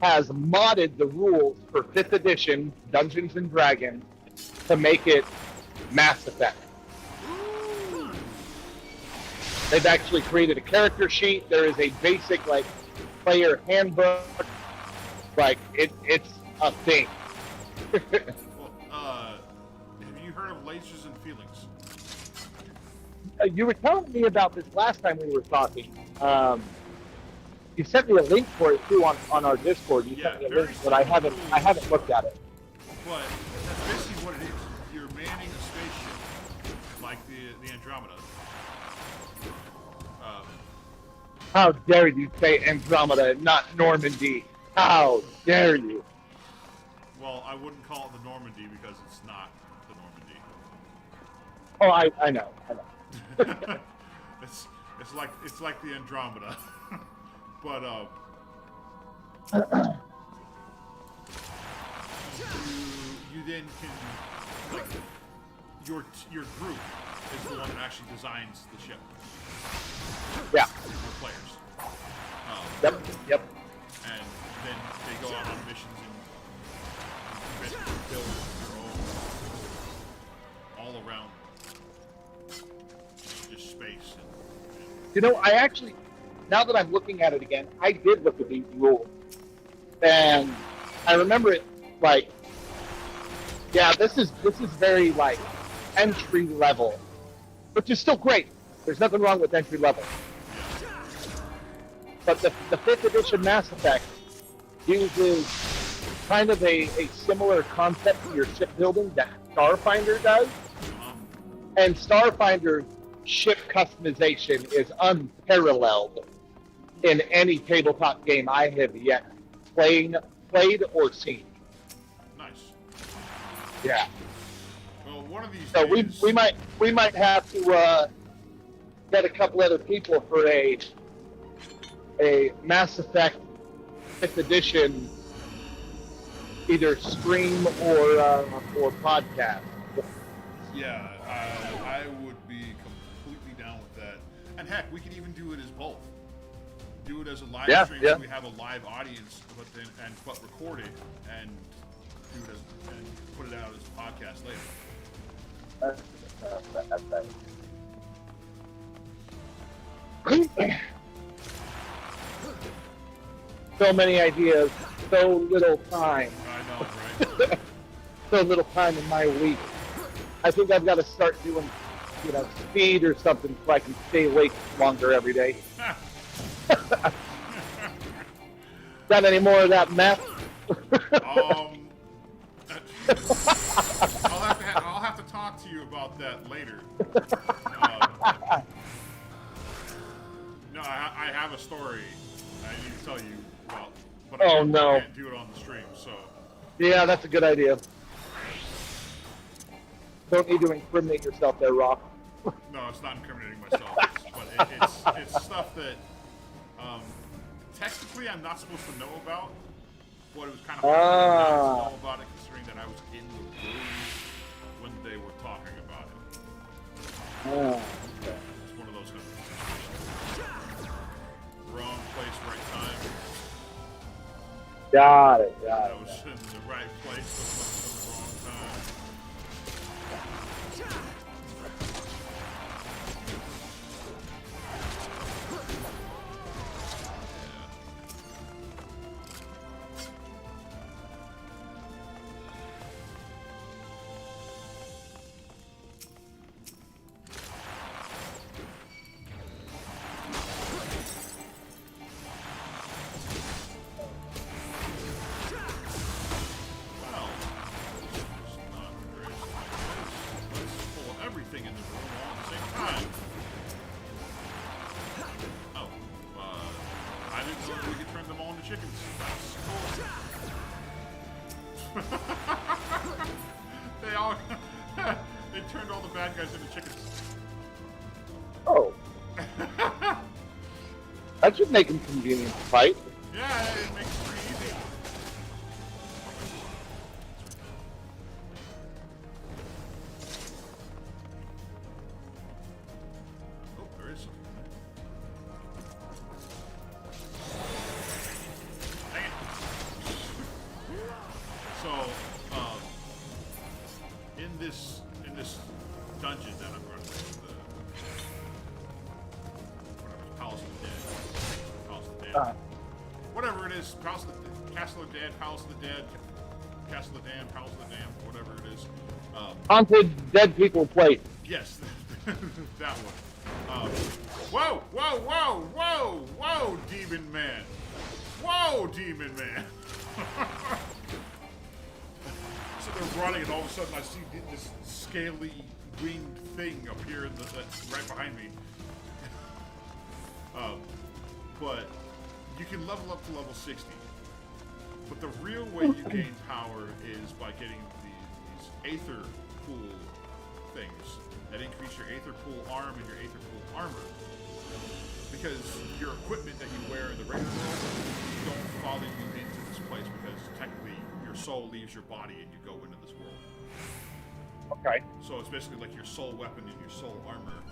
has modded the rules for 5th edition Dungeons and Dragons to make it Mass Effect. They've actually created a character sheet. There is a basic player handbook. It's a thing. Well, have you heard of Lasers and Feelings? You were telling me about this last time we were talking. You sent me a link for it too on our Discord. You Yeah, sent me a very link, but I simple haven't looked at it. But that's basically what it is. You're manning a spaceship, like the Andromeda. How dare you say Andromeda, not Normandy? How dare you? Well, I wouldn't call it the Normandy because it's not the Normandy. Oh, I know. it's like the Andromeda, but you then can, like, your group is the one that actually designs the ship. Yeah. Your players. Yep. And then they go out on missions and basically build your own all around just space. You know, I actually, now that I'm looking at it again, I did look at these rules, and I remember it like, yeah, this is very like entry level, which is still great. There's nothing wrong with entry level. But the 5th edition Mass Effect uses kind of a similar concept to your shipbuilding that Starfinder does. And Starfinder's ship customization is unparalleled in any tabletop game I have yet played or seen. Nice. Yeah. Well, one of these So days, we might have to get a couple other people for a Mass Effect 5th edition, either stream or podcast. yeah, I would be completely down with that. And heck, we could even do it as both. Do it as a live stream, so we have a live audience, but record it and do it and put it out as a podcast later. So many ideas, so little time. I know, right? So little time in my week. I think I've got to start doing, speed or something so I can stay awake longer every day. Got any more of that meth? I'll have to talk to you about that later. No, I have a story I need to tell you about, but I can't do it on the stream, so. Yeah, that's a good idea. Don't need to incriminate yourself there, Rock. No, it's not incriminating myself, but it's stuff that technically I'm not supposed to know about, but it was kind of hard not to know about it considering that I was in the room when they were talking about it. Okay. It's one of those kind of situations. Wrong place, right time. Got it. I was in the right place at the wrong time. They turned all the bad guys into chickens. Oh. That should make them convenient to fight. Yeah, it makes it pretty easy. Oh, there is something. Dang it. So, in this dungeon that I'm running, Palace of the Dead. Palace of the Dead. Whatever it is, Castle of the Dead, Palace of the Dead, Castle of the Damned, Palace of the Damned, whatever it is. Haunted dead people place. Yes, that one. Whoa, whoa, whoa, whoa, whoa, Demon Man. Whoa, Demon Man. So they're running, and all of a sudden I see this scaly winged thing appear in right behind me. But you can level up to level 60. But the real way you gain power is by getting these Aether Pool things that increase your Aether Pool arm and your Aether Pool armor. Because your equipment that you wear in the regular world don't follow you into this place, because technically your soul leaves your body and you go into this world. Okay. So it's basically like your soul weapon and your soul armor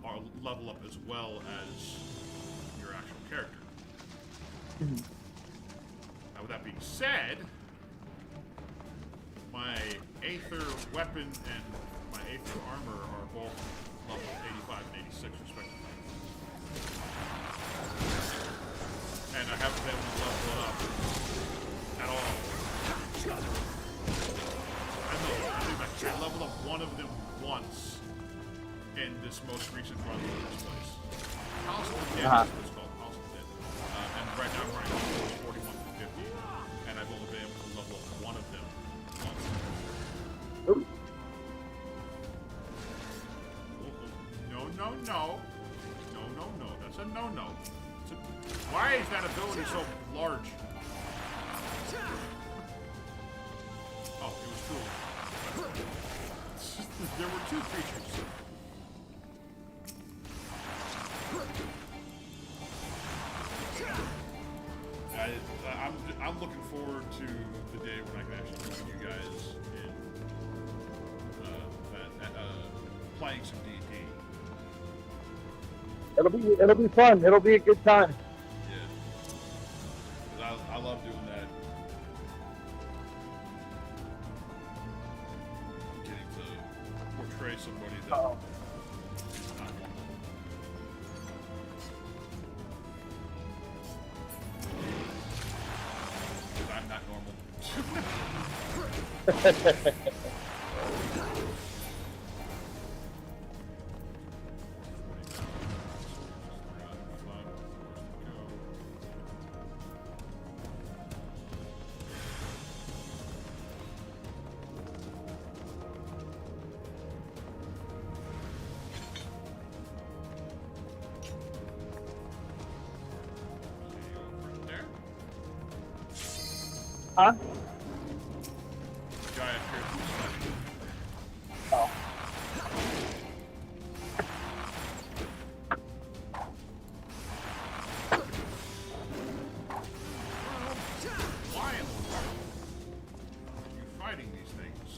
are level up as well as your actual character. Now, with that being said, my Aether weapon and my Aether armor are both level 85 and 86 respectively. And I haven't been able to level it up at all. I leveled up one of them once in this most recent run of this place. House of the Dead is what it's called, House of the Dead. And right now I'm running levels 41 through 50, and I've only been able to level up one of them once. Ooh. No, no, no. No, no, no. That's a no-no. Why is that ability so large? Oh, it was cool. There were two creatures. I'm looking forward to the day when I can actually join you guys in playing some D&D. It'll be fun. It'll be a good time. Yeah. I love doing that. Getting to portray somebody that is not normal. I'm not normal. Huh? Guy up here to the side. Oh. Why in the world are you fighting these things?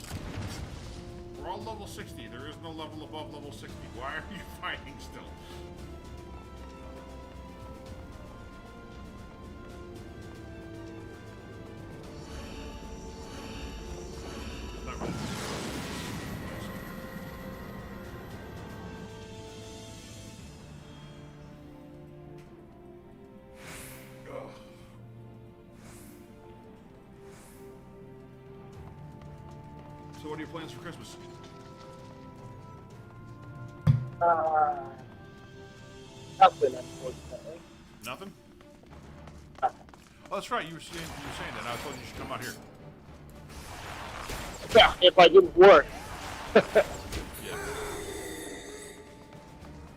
We're all level 60. There is no level above level 60. Why are you fighting still? Not really. Ugh. So what are your plans for Christmas? Nothing, unfortunately. Nothing? Nothing. Oh, that's right. You were saying that. I told you you should come out here. Yeah, if I didn't work. Yeah.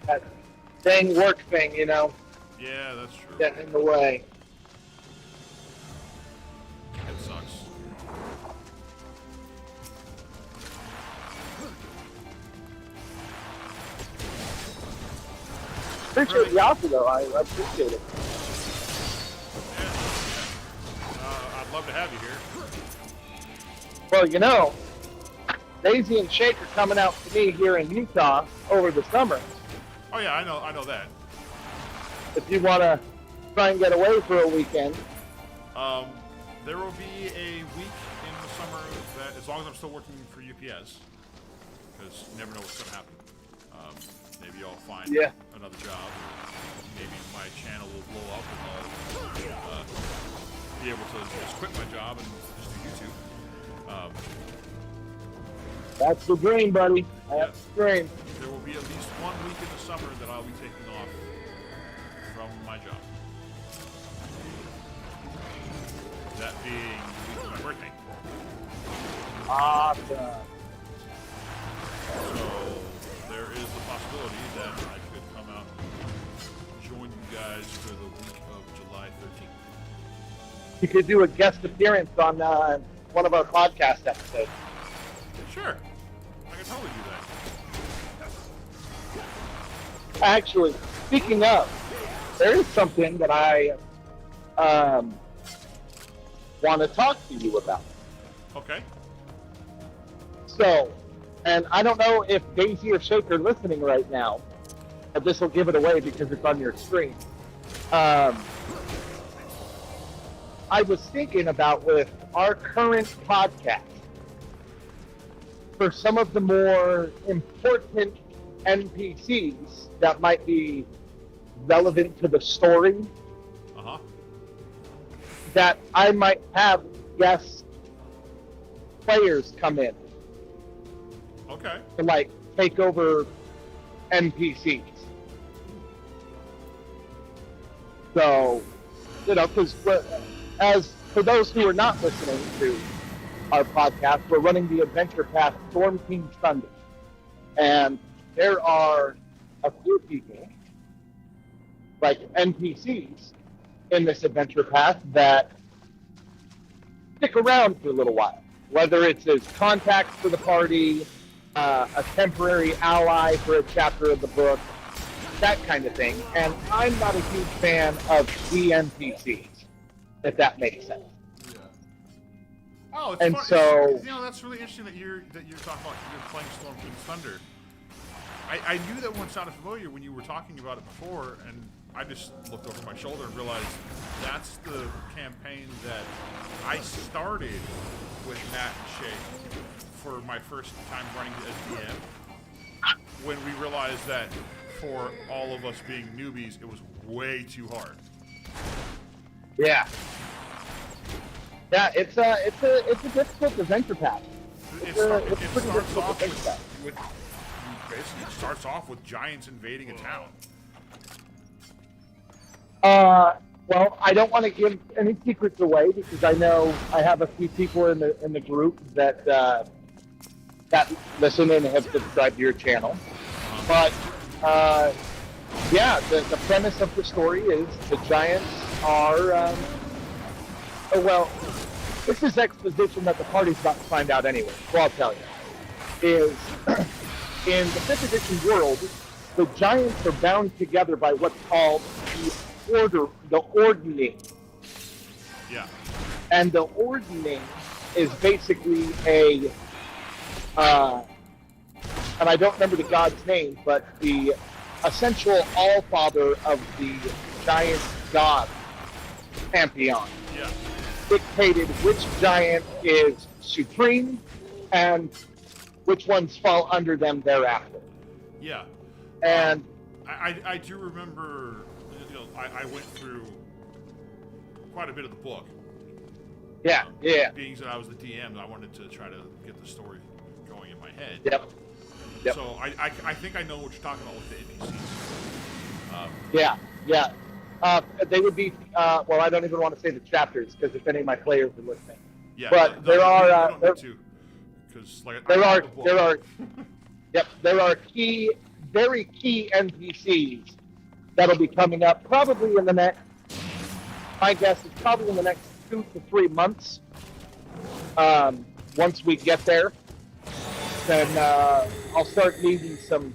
That dang work thing, you know, Yeah, that's true. getting in the way. It sucks. Appreciate the offer, though. I appreciate it. Yeah. I'd love to have you here. Well, you know, Daisy and Shake are coming out to me here in Utah over the summer. Oh yeah, I know that. If you want to try and get away for a weekend. There will be a week in the summer that, as long as I'm still working for UPS, because you never know what's going to happen. Maybe I'll find another job, or maybe my channel will blow up and I'll be able to just quit my job and just do YouTube. That's the dream, buddy. That's Yes. the dream. There will be at least 1 week in the summer that I'll be taking off from my job. That being the week of my birthday. Awesome. So there is the possibility that I could come out and join you guys for the week of July 13th. You could do a guest appearance on one of our podcast episodes. Sure. I can totally do that. Actually, speaking of, there is something that I want to talk to you about. Okay. So, and I don't know if Daisy or Shake are listening right now, but this will give it away because it's on your screen. I was thinking about with our current podcast, for some of the more important NPCs that might be relevant to the story, Uh-huh. that I might have guest players come in Okay. to like take over NPCs. So, you know, because as for those who are not listening to our podcast, we're running the adventure path Storm King Thunder, and there are a few people, like NPCs, in this adventure path that stick around for a little while, whether it's as contacts for the party, a temporary ally for a chapter of the book, that kind of thing. And I'm not a huge fan of the NPCs, if that makes sense. Yeah. Oh, it's And fun. so- you know, that's really interesting that you're talking about you're playing Storm King's Thunder. I knew that one sounded familiar when you were talking about it before, and I just looked over my shoulder and realized that's the campaign that I started with Matt and Shay for my first time running as DM. When we realized that for all of us being newbies, it was way too hard. Yeah. Yeah, it's a difficult adventure path. It pretty starts difficult off to think about. with basically it starts off with giants invading a town. Well, I don't want to give any secrets away because I know I have a few people in the group that that listen and have subscribed to your channel. But yeah, the premise of the story is the giants are. Well, this is exposition that the party's about to find out anyway. So I'll tell you. Is in the 5th edition world, the giants are bound together by what's called the ordning. Yeah. And the ordning is basically a, and I don't remember the god's name, but the essential all-father of the giant god pantheon Yeah. dictated which giant is supreme and which ones fall under them thereafter. Yeah. And I do remember, you know, I went through quite a bit of the book. yeah, yeah, Being that I was the DM, I wanted to try to get the story going in my head. yep, yep. So I think I know what you're talking about with the NPCs. Yeah, yeah. They would be, well, I don't even want to say the chapters because if any of my players are listening. Yeah. But there are, you don't need to, because like I have the book. Yep, there are very key NPCs that'll be coming up probably in the next, my guess is probably in the next 2 to 3 months. Once we get there, then I'll start needing some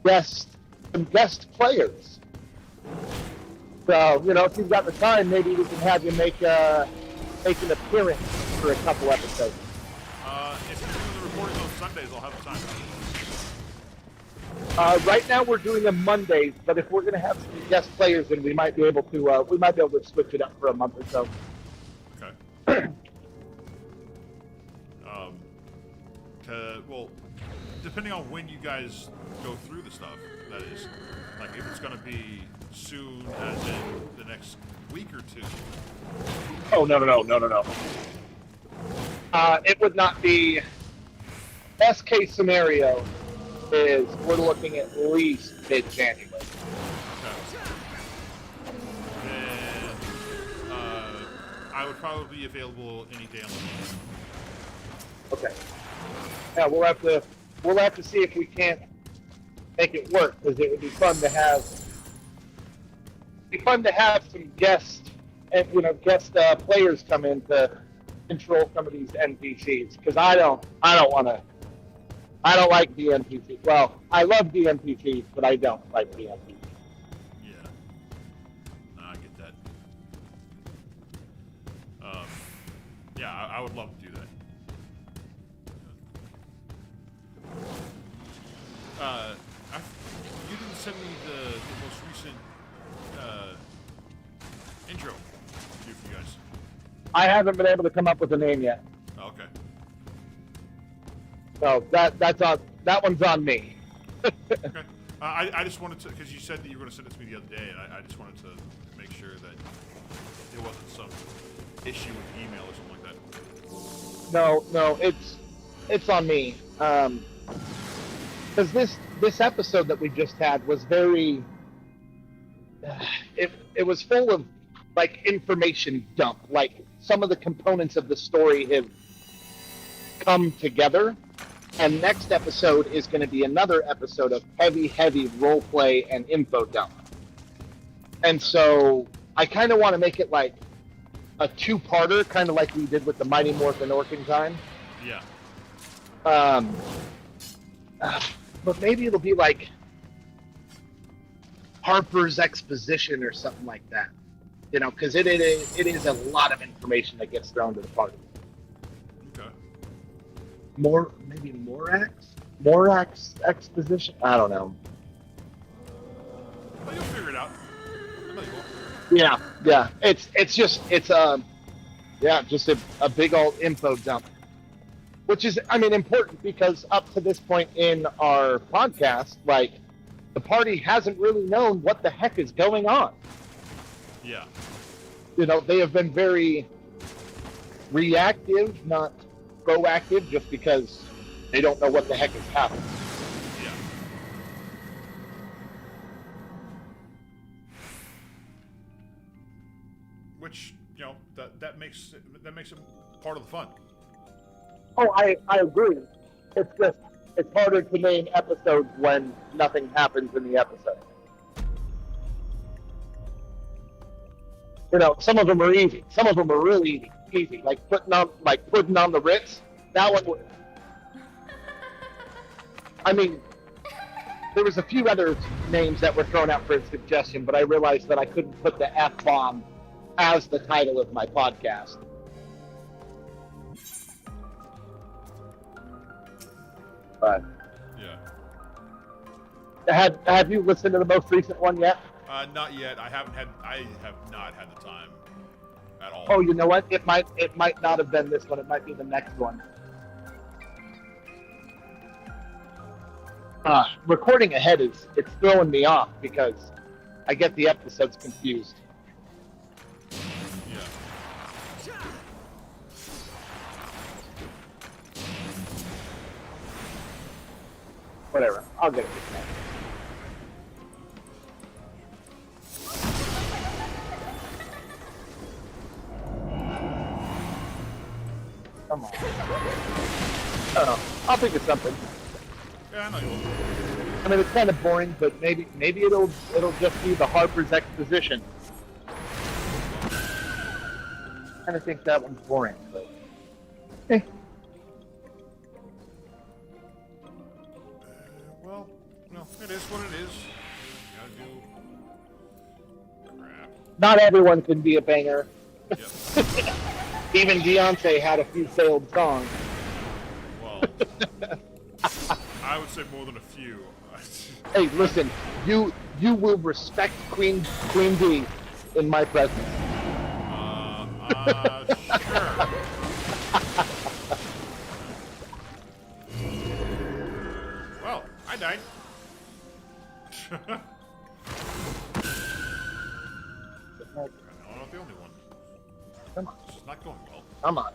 guest players. So, you know, if you've got the time, maybe we can have you make an appearance for a couple episodes. If you're doing the recording on Sundays, I'll have time. Right now we're doing them Mondays, but if we're going to have some guest players, then we might be able to switch it up for a month or so. Okay. Well, depending on when you guys go through the stuff, that is, like if it's going to be soon, as in the next week or two. Oh no. It would not be best case scenario is we're looking at least mid-January. And I would probably be available any day on the weekend. Okay. Yeah, we'll have to see if we can't make it work, because it would be fun to have some guest players come in to control some of these NPCs, because I don't like the NPCs. Well, I love the NPCs, but I don't like the NPCs. Yeah. No, I get that. Yeah, I would love to do that. You didn't send me the most recent intro to do for you guys. I haven't been able to come up with a name yet, Okay. so that one's on me. Okay. I just wanted to, because you said that you were going to send it to me the other day, and I just wanted to make sure that there wasn't some issue with the email or something like that. No, it's on me. Because this episode that we just had was very, it was full of like information dump. Like some of the components of the story have come together, and next episode is going to be another episode of heavy role play and info dump. And so I kind of want to make it like a two-parter, kind of like we did with the Mighty Morphin Orkin Time. Yeah. But maybe it'll be like Harper's Exposition or something like that. You know, because it is a lot of information that gets thrown to the party. Okay. Maybe Morax Exposition? I don't know. Well, you'll figure it out. I know you will. Yeah. It's just a big old info dump. Which is, important because up to this point in our podcast, like, the party hasn't really known what the heck is going on. Yeah. You know, they have been very reactive, not proactive, just because they don't know what the heck is happening. Yeah. Which, that makes it part of the fun. Oh, I agree. It's harder to name episodes when nothing happens in the episode. You know, some of them are easy. Some of them are really easy. Like putting on the Ritz. That one. There was a few other names that were thrown out for a suggestion, but I realized that I couldn't put the F-bomb as the title of my podcast. But yeah. Have you listened to the most recent one yet? Not yet. I have not had the time at all. Oh, you know what? It might not have been this one. It might be the next one. Recording ahead it's throwing me off because I get the episodes confused. Yeah. Whatever. I'll get it this time. Come on. I'll think of something. Yeah, I know you will. It's kind of boring, but maybe it'll just be the Harper's Exposition. I kind of think that one's boring, but Well, it is what it is. Gotta do crap. not everyone can be a banger. Yep. Even Beyonce had a few failed songs. Well, I would say more than a few. Hey, listen, you will respect Queen Bee in my presence. Sure. Well, I died. I'm not the only one. Come on. It's not going well. Come on.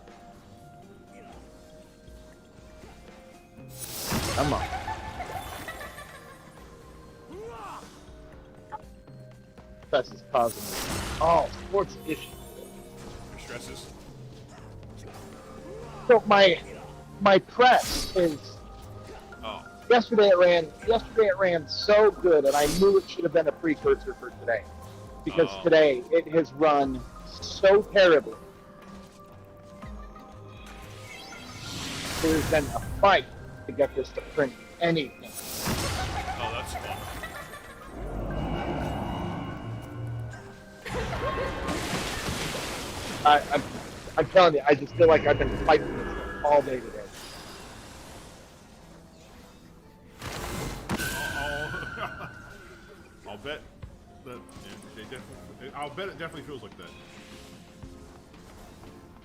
Come on. Stress is causing me. Oh, sports issues. Your stresses. So my press is. Oh. Yesterday it ran so good, and I knew it should have been a precursor for today, because today it has run so terribly. There's been a fight to get this to print anything. Oh, that's fun. I'm telling you, I just feel like I've been fighting this all day today. I'll bet that they definitely. I'll bet it definitely feels like that.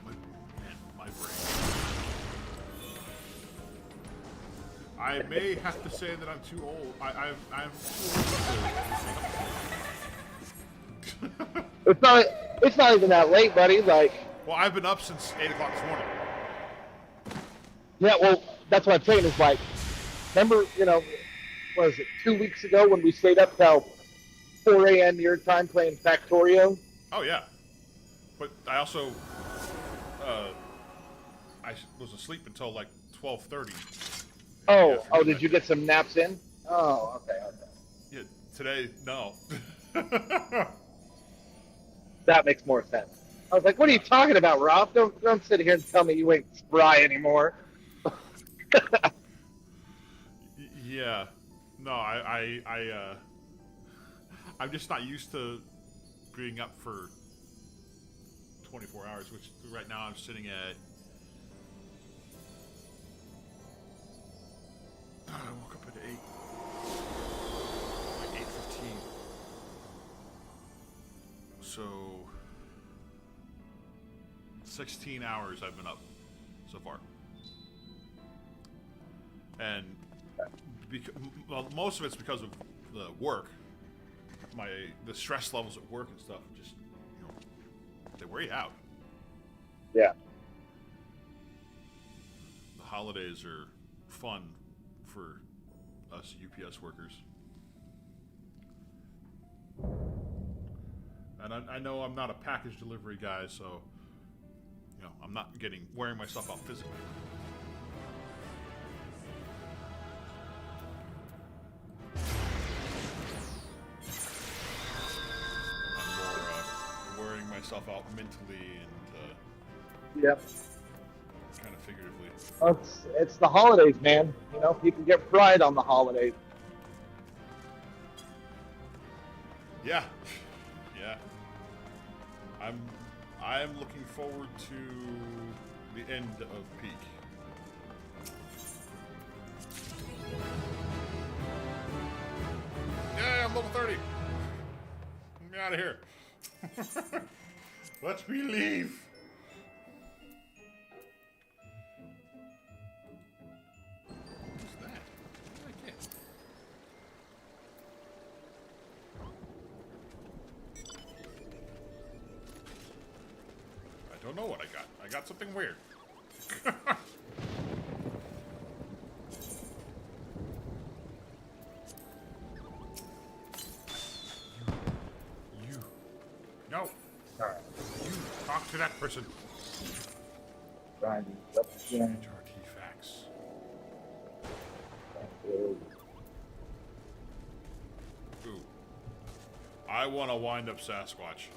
Man, my brain. I may have to say that I'm too old. I'm too old. It's not even that late, buddy. Like, Well, I've been up since 8 o'clock this morning. yeah, well, that's what I'm saying is like, remember, what was it, 2 weeks ago when we stayed up till 4 a.m. your time playing Factorio? Oh yeah, but I also I was asleep until like 12:30. Oh, did you get some naps in? Oh, okay. Yeah, today no. That makes more sense. I was like, what are you talking about, Rob? Don't sit here and tell me you ain't spry anymore. Yeah, no, I'm just not used to being up for 24 hours, which right now I'm sitting at. I woke up at 8, like 8:15. So 16 hours I've been up so far, and well, most of it's because of the work. The stress levels at work and stuff just, they wear you out. Yeah. The holidays are fun for us UPS workers. And I know I'm not a package delivery guy, so, I'm not wearing myself out physically. Wearing myself out mentally and Yep. kind of figuratively. Well, it's the holidays, man. People get pride on the holidays. Yeah, yeah. I'm looking forward to the end of peak. Yeah, I'm level 30. Get me out of here. Let me leave. What's that? I can't. I don't know what I got. I got something weird. No. All right. You talk to that person. Grinding up again. Artifacts. Ooh. I want to wind up Sasquatch.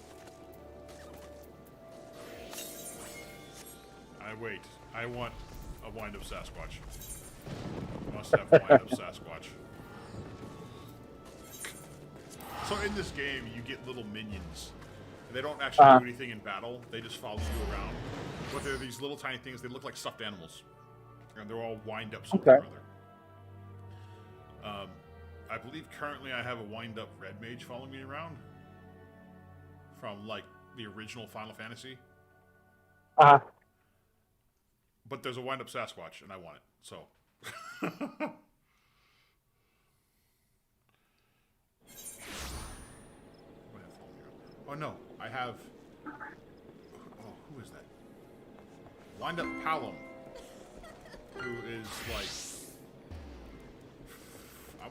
I want a wind up Sasquatch. Must have wind up Sasquatch. So in this game, you get little minions. They don't actually do anything in battle. They just follow you around. But they're these little tiny things. They look like stuffed animals. And they're all wind up something or other. I believe currently I have a wind up red mage following me around. From like the original Final Fantasy. But there's a wind up Sasquatch and I want it. So. Oh no, I have. Oh, who is that? Wind up Palom, who is like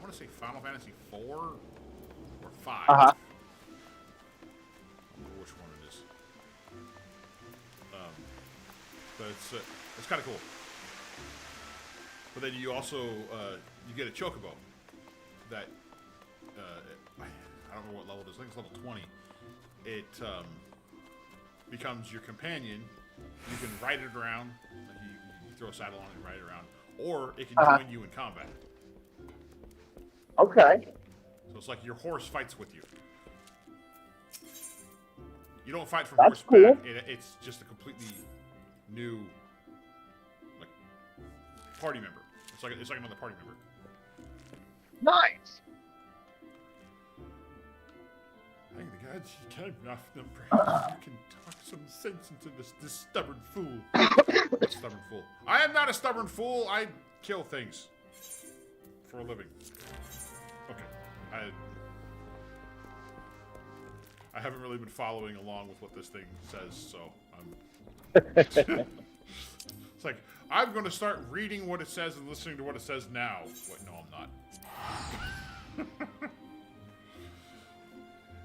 want to say Final Fantasy 4 or 5. Uh-huh. I don't remember which one it is. But it's kind of cool. But then you also you get a chocobo that I don't know what level it is. I think it's level 20. It becomes your companion. You can ride it around. Like you throw a saddle on it and ride it around, or it can join you in combat. Okay. So it's like your horse fights with you. You don't fight from That's horseback. cool. It's just a completely new like party member. It's like another party member. Nice. Thank the gods you came off them. Perhaps you can talk some sense into this stubborn fool. Stubborn fool. I am not a stubborn fool. I kill things for a living. Okay. I haven't really been following along with what this thing says, so I'm. It's like I'm going to start reading what it says and listening to what it says now. Wait, no, I'm not.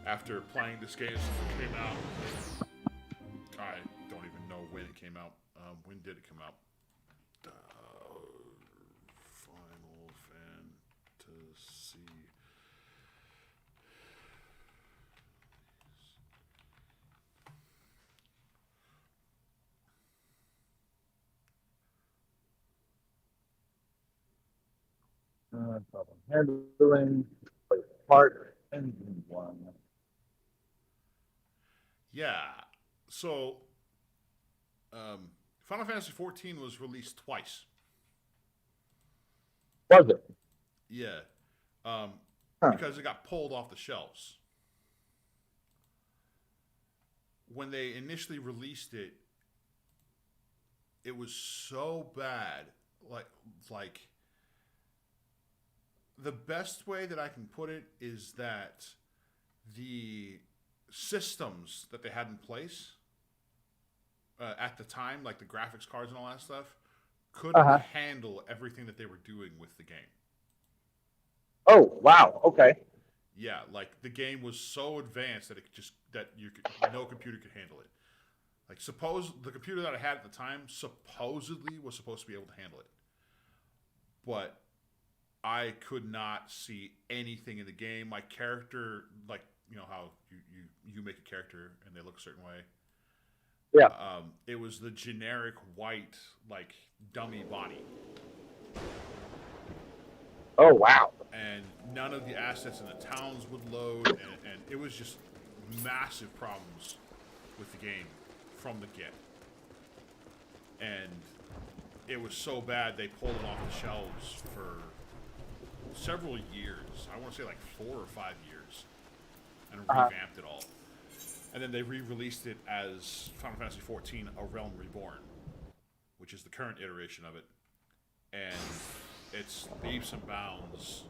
After playing this game since it came out, I don't even know when it came out. When did it come out? Final Fantasy. Problem handling. Part engine 1. Yeah. So, Final Fantasy XIV was released twice. Was it? Yeah. Because it got pulled off the shelves. When they initially released it, it was so bad. Like the best way that I can put it is that the systems that they had in place at the time, like the graphics cards and all that stuff, couldn't handle everything that they were doing with the game. Oh, wow. Okay. Yeah, like the game was so advanced that no computer could handle it. Like suppose the computer that I had at the time supposedly was supposed to be able to handle it, but I could not see anything in the game. My character, like, you know how you make a character and they look a certain way. Yeah. It was the generic white, like, dummy body. Oh, wow. And none of the assets in the towns would load, and it was just massive problems with the game from the get. And it was so bad they pulled it off the shelves for several years. I want to say like 4 or 5 years, and revamped it all. And then they re-released it as Final Fantasy XIV: A Realm Reborn, which is the current iteration of it, and it's leaps and bounds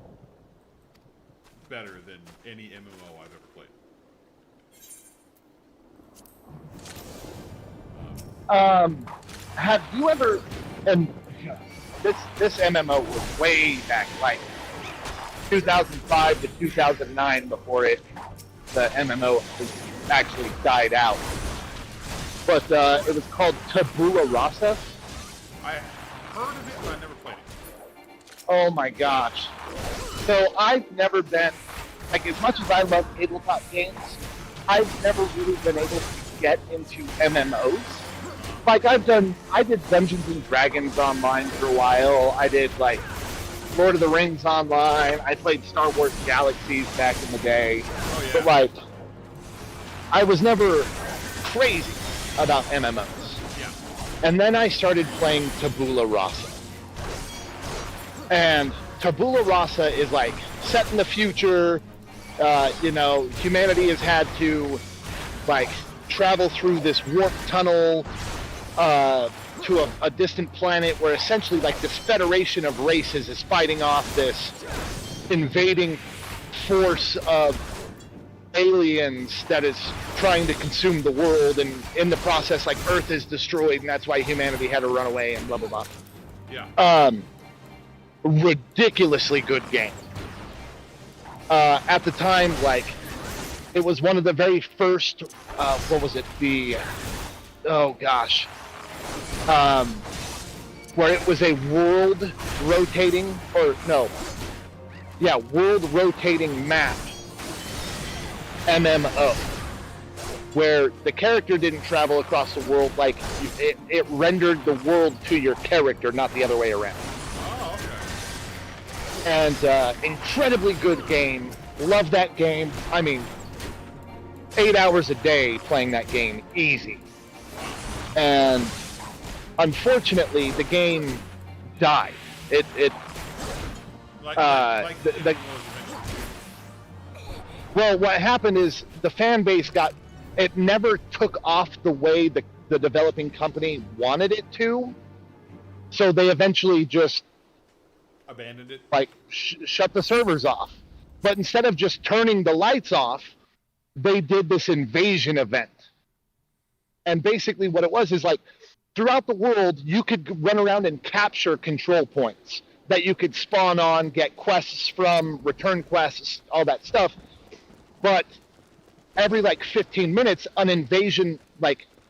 better than any MMO I've ever played. Have you ever? And this MMO was way back, like 2005 to 2009, before the MMO actually died out. But it was called Tabula Rasa. I heard of it, but I never played it. Oh my gosh! So I've never been, like, as much as I love tabletop games, I've never really been able to get into MMOs. Like I did Dungeons and Dragons online for a while. I did like Lord of the Rings online. I played Star Wars Galaxies back in the day. Oh, yeah. But like, I was never crazy about MMOs. Yeah. And then I started playing Tabula Rasa. And Tabula Rasa is like set in the future. Humanity has had to like travel through this warp tunnel to a distant planet where essentially like this federation of races is fighting off this invading force of aliens that is trying to consume the world, and in the process like Earth is destroyed, and that's why humanity had to run away and blah blah blah. Yeah. Ridiculously good game. at the time, like, it was one of the very first, what was it? Oh gosh. Where it was a world rotating map MMO, where the character didn't travel across the world, like it rendered the world to your character, not the other way around. Oh, okay. And incredibly good game. Love that game. I mean, 8 hours a day playing that game, easy. And unfortunately, the game died. Well, what happened is the fan base it never took off the way the developing company wanted it to. So they eventually just abandoned it. Like shut the servers off. But instead of just turning the lights off, they did this invasion event. And basically what it was is like, throughout the world, you could run around and capture control points that you could spawn on, get quests from, return quests, all that stuff. But every like 15 minutes,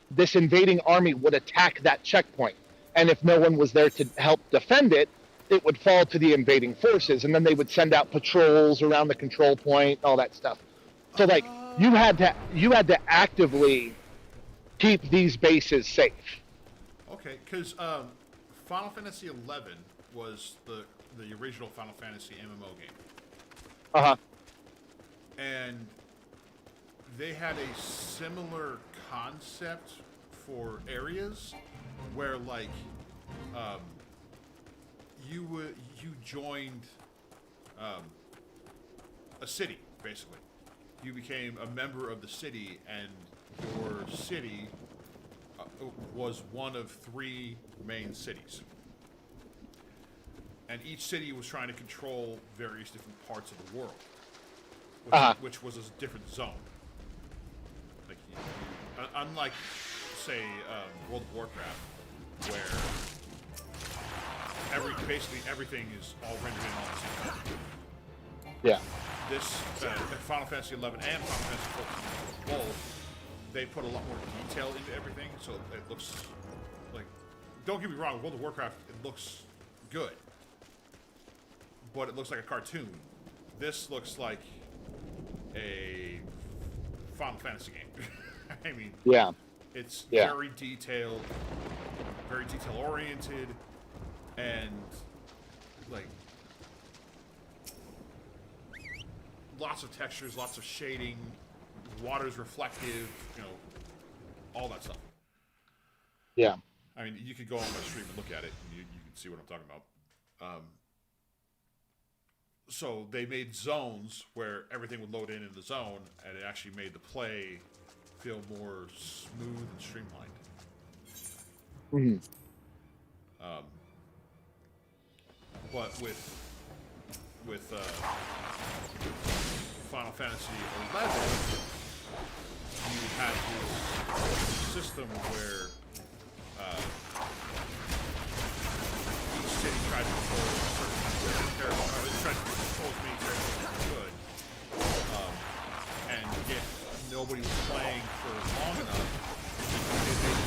this invading army would attack that checkpoint. And if no one was there to help defend it, it would fall to the invading forces. And then they would send out patrols around the control point, all that stuff. So like, you had to actively keep these bases safe. Okay, because Final Fantasy XI was the original Final Fantasy MMO game. Uh-huh. And they had a similar concept for areas where, like, you joined a city, basically. You became a member of the city, and your city was one of 3 main cities. And each city was trying to control various different parts of the world, which was a different zone. Like, unlike, say, World of Warcraft, where basically everything is all rendered in all the same time. Yeah. This Final Fantasy XI and Final Fantasy XIV both, they put a lot more detail into everything, so it looks like, don't get me wrong, World of Warcraft, it looks good, but it looks like a cartoon. This looks like a Final Fantasy game. I mean, yeah, it's very detail oriented, and like lots of textures, lots of shading, water's reflective, all that stuff. Yeah. I mean, you could go on my stream and look at it, and you can see what I'm talking about. So they made zones where everything would load in the zone, and it actually made the play feel more smooth and streamlined. Mm-hmm. But with Final Fantasy XI, you had this system where each city tried to control a certain territory, or they tried to control as many territories as they could, and if nobody was playing for long enough, they made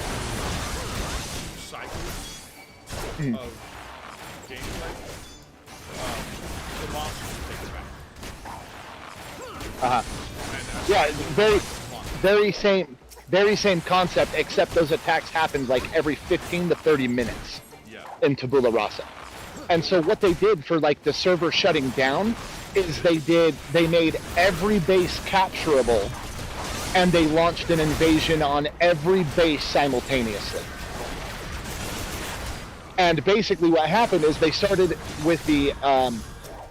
cycles of gameplay. The monsters would take it back. Yeah, very same concept, except those attacks happened like every 15 to 30 minutes in Tabula Rasa. And so what they did for like the server shutting down is they made every base capturable, and they launched an invasion on every base simultaneously. And basically what happened is they started with the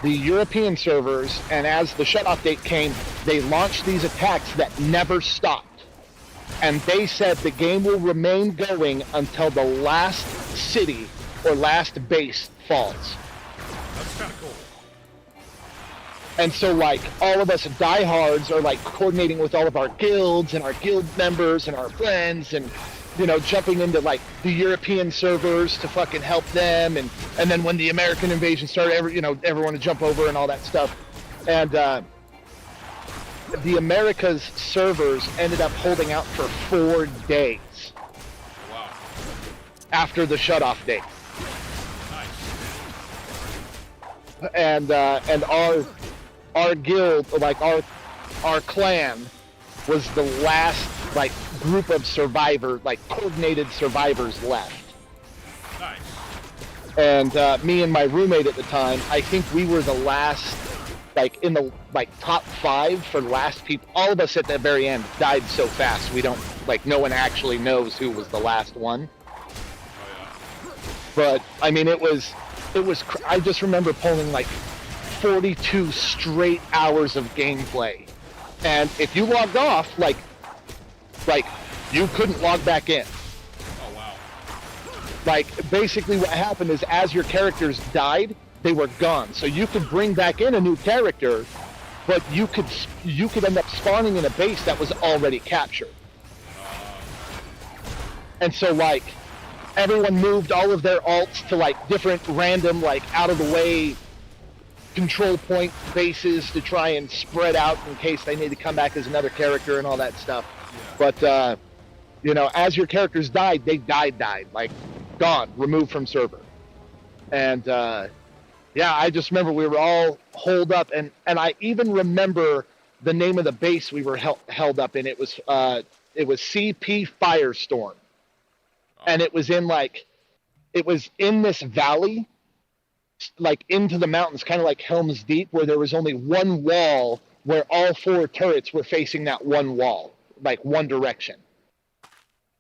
European servers, and as the shut-off date came, they launched these attacks that never stopped. And they said the game will remain going until the last city or last base falls. That's kind of cool. And so, like, all of us diehards are, like, coordinating with all of our guilds and our guild members and our friends and, jumping into, like, the European servers to fucking help them. And then when the American invasion started, everyone to jump over and all that stuff. And the Americas servers ended up holding out for 4 days Wow. after the shutoff date. Nice. And our guild, like our clan, was the last like group of coordinated survivors left. Nice. And me and my roommate at the time, I think we were the last, like in the top 5 for last people. All of us at the very end died so fast we don't no one actually knows who was the last one. Oh yeah. But I mean, it was. I just remember pulling like 42 straight hours of gameplay, and if you logged off, like you couldn't log back in. Oh wow. Like basically, what happened is as your characters died, they were gone. So you could bring back in a new character, but you could end up spawning in a base that was already captured. And so like everyone moved all of their alts to like different random out of the way control point bases to try and spread out in case they need to come back as another character and all that stuff. Yeah. But as your characters died, they died, like gone, removed from server. And I just remember we were all holed up, and I even remember the name of the base we were held up in. It was CP Firestorm. And it was in this valley, like into the mountains, kind of like Helm's Deep, where there was only one wall where all 4 turrets were facing that one wall, like one direction.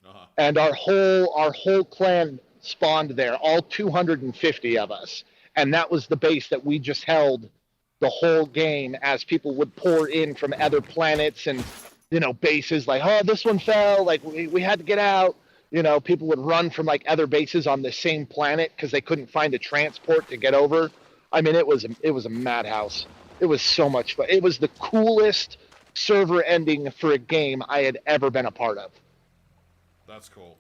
Uh-huh. And our whole clan spawned there, all 250 of us. And that was the base that we just held the whole game as people would pour in from other planets and, bases like, oh, this one fell, like we had to get out. People would run from other bases on the same planet because they couldn't find a transport to get over. I mean, it was a madhouse. It was so much fun. It was the coolest server ending for a game I had ever been a part of. That's cool.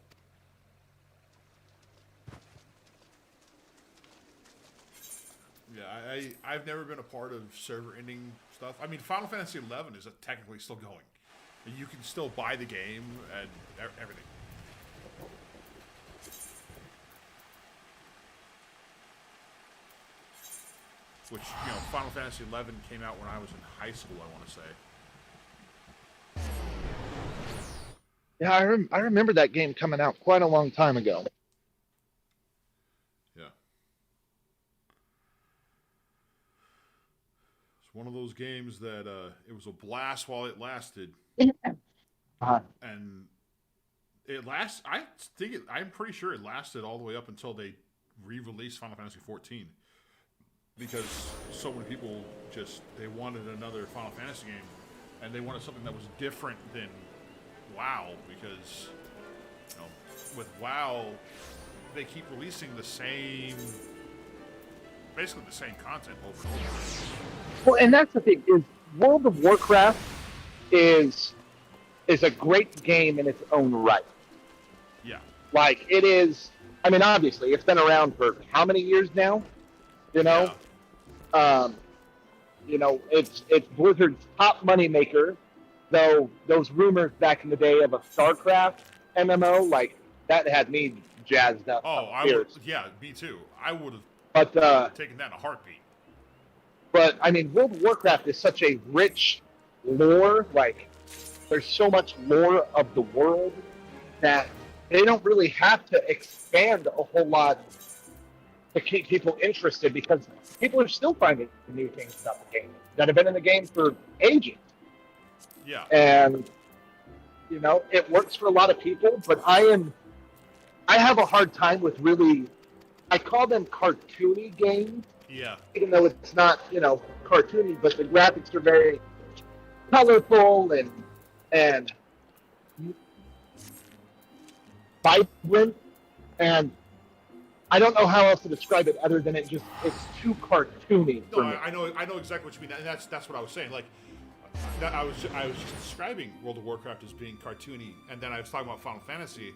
Yeah, I've never been a part of server ending stuff. I mean, Final Fantasy XI is technically still going. You can still buy the game and everything. Which, Final Fantasy XI came out when I was in high school, I want to say. Yeah, I remember that game coming out quite a long time ago. Yeah. It's one of those games that it was a blast while it lasted. Uh-huh. And I'm pretty sure it lasted all the way up until they re-released Final Fantasy XIV. Because so many people they wanted another Final Fantasy game, and they wanted something that was different than WoW, because with WoW they keep releasing basically the same content over and over. Well, and that's the thing, is World of Warcraft is a great game in its own right. Yeah. Like it is. I mean, obviously, it's been around for how many years now? Yeah. It's Blizzard's top moneymaker, though those rumors back in the day of a StarCraft MMO, that had me jazzed up. Oh, me too. I would have taken that in a heartbeat. But, I mean, World of Warcraft is such a rich lore, there's so much lore of the world that they don't really have to expand a whole lot to keep people interested, because people are still finding new things about the game that have been in the game for ages. Yeah. And, it works for a lot of people, but I have a hard time with I call them cartoony games. Yeah. Even though it's not, cartoony, but the graphics are very colorful and vibrant, and I don't know how else to describe it other than it's too cartoony for me. I know exactly what you mean, and that's what I was saying. I was just describing World of Warcraft as being cartoony, and then I was talking about Final Fantasy,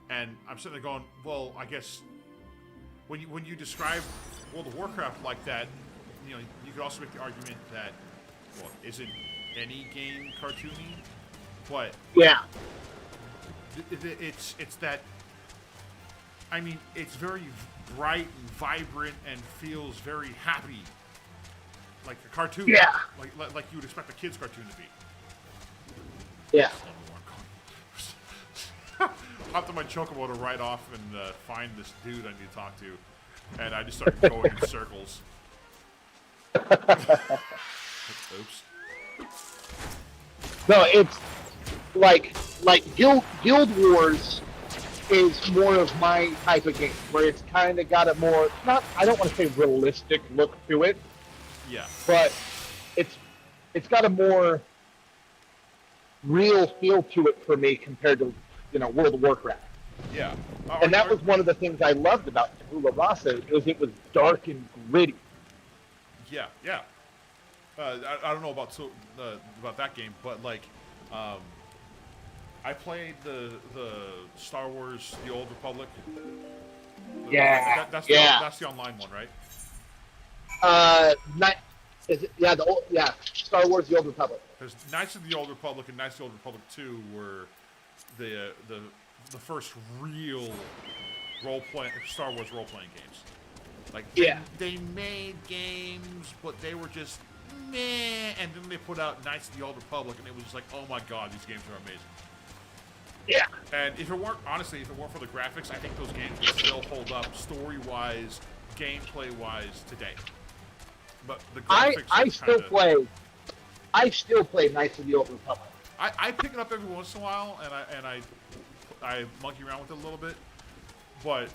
and I'm sitting there going, well, I guess when you describe World of Warcraft like that, you could also make the argument that, well, isn't any game cartoony, but Yeah. it's that. I mean, it's very bright and vibrant and feels very happy, like a cartoon. Yeah. Like you would expect a kid's cartoon to be. Yeah. Hopped on my chocobo to ride off and find this dude I need to talk to, and I just started going in circles. Oops. No, it's like Guild Wars is more of my type of game, where it's kind of got a more, not, I don't want to say realistic look to it, Yeah. but it's got a more real feel to it for me compared to, World of Warcraft. Yeah. And that was one of the things I loved about Tabula Rasa, is it was dark and gritty. Yeah, yeah. I don't know about that game, but like, I played the Star Wars: The Old Republic. Yeah, That's the online one, right? Star Wars: The Old Republic. Because Knights of the Old Republic and Knights of the Old Republic 2 were the first real Star Wars role playing games. Like they made games, but they were just meh. And then they put out Knights of the Old Republic, and it was just like, oh my god, these games are amazing. Yeah. And if it weren't for the graphics, I think those games would still hold up story-wise, gameplay-wise today. But the graphics I still play Knights of the Old Republic. I pick it up every once in a while, and I monkey around with it a little bit. But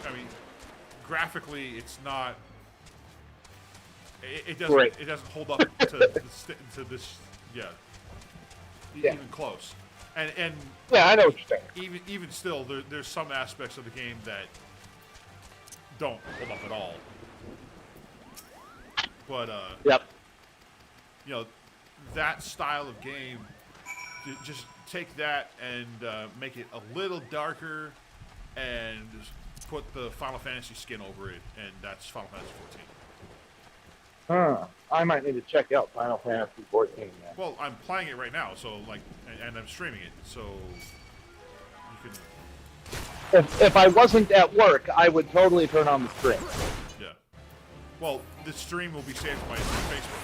I mean, graphically, it's not. It doesn't hold up to this. Yeah. Even close. And yeah, I know what you're saying. Even still, there's some aspects of the game that don't hold up at all. But yep. That style of game, just take that and make it a little darker, and just put the Final Fantasy skin over it, and that's Final Fantasy 14. I might need to check out Final Fantasy 14 then. Well, I'm playing it right now, so and I'm streaming it, so you can. If I wasn't at work, I would totally turn on the stream. Yeah. Well, the stream will be saved to my Facebook.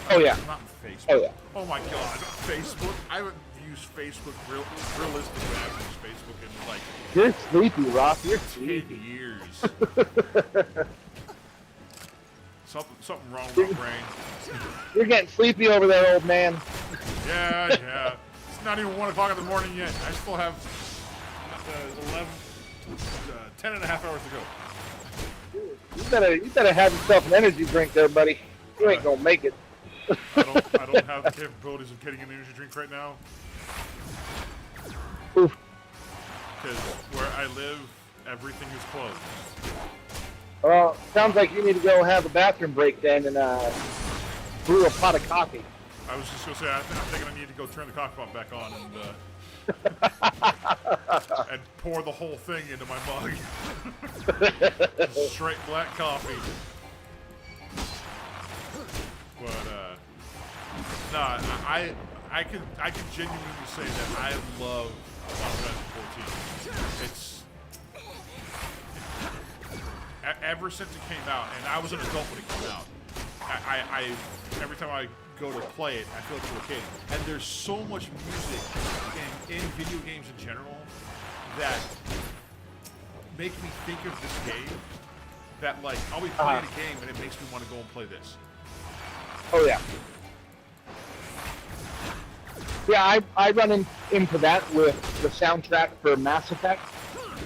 Oh yeah. Not Facebook. Oh yeah. Oh my God, Facebook! I haven't used Facebook realistically. I haven't used Facebook in like. You're sleepy, Ross. You're 10 sleepy. years. Something wrong with my brain. You're getting sleepy over there, old man. Yeah. It's not even 1 o'clock in the morning yet. I still have 10 and a half hours to go. You better have yourself an energy drink there, buddy. You ain't gonna make it. I don't have the capabilities of getting an energy drink right now. Oof. Because where I live, everything is closed. Well, sounds like you need to go have a bathroom break then and brew a pot of coffee. I was just gonna say, I'm thinking I need to go turn the coffee pot back on and pour the whole thing into my mug. Straight black coffee. But I can genuinely say that I love Final Fantasy 14. It's ever since it came out, and I was an adult when it came out. I every time I go to play it, I feel like a little kid. And there's so much music in video games in general that make me think of this game. That like I'll be playing a game and it makes me want to go and play this. Oh yeah. Yeah, I run into that with the soundtrack for Mass Effect.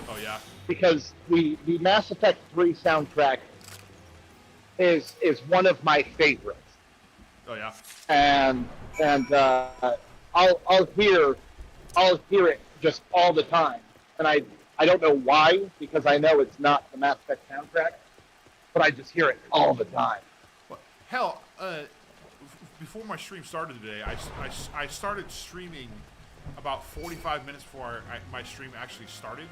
Oh yeah. Because the Mass Effect 3 soundtrack is one of my favorites. Oh yeah. And I'll hear it just all the time, and I don't know why, because I know it's not the Mass Effect soundtrack, but I just hear it all the time. Well, hell, before my stream started today, I started streaming about 45 minutes before my stream actually started.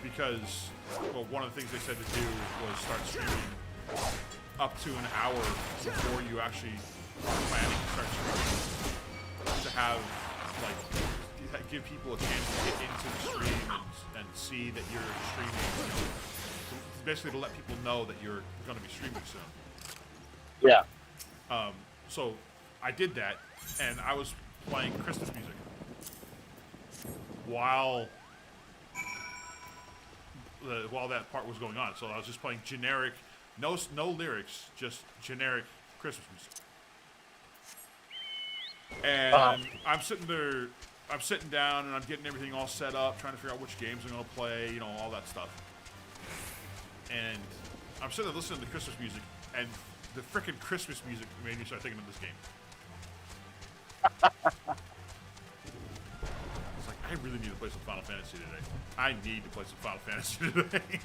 Because, well, one of the things they said to do was start streaming up to an hour before you actually planning to start streaming to have like give people a chance to get into the stream and see that you're streaming. You know, basically to let people know that you're going to be streaming soon. Yeah. So I did that, and I was playing Christmas music while that part was going on. So I was just playing generic, no lyrics, just generic Christmas music. And I'm sitting down, and I'm getting everything all set up, trying to figure out which games I'm going to play, you know, all that stuff. And I'm sitting there listening to Christmas music, and the frickin' Christmas music made me start thinking of this game. It's like, I really need to play some Final Fantasy today. I need to play some Final Fantasy today.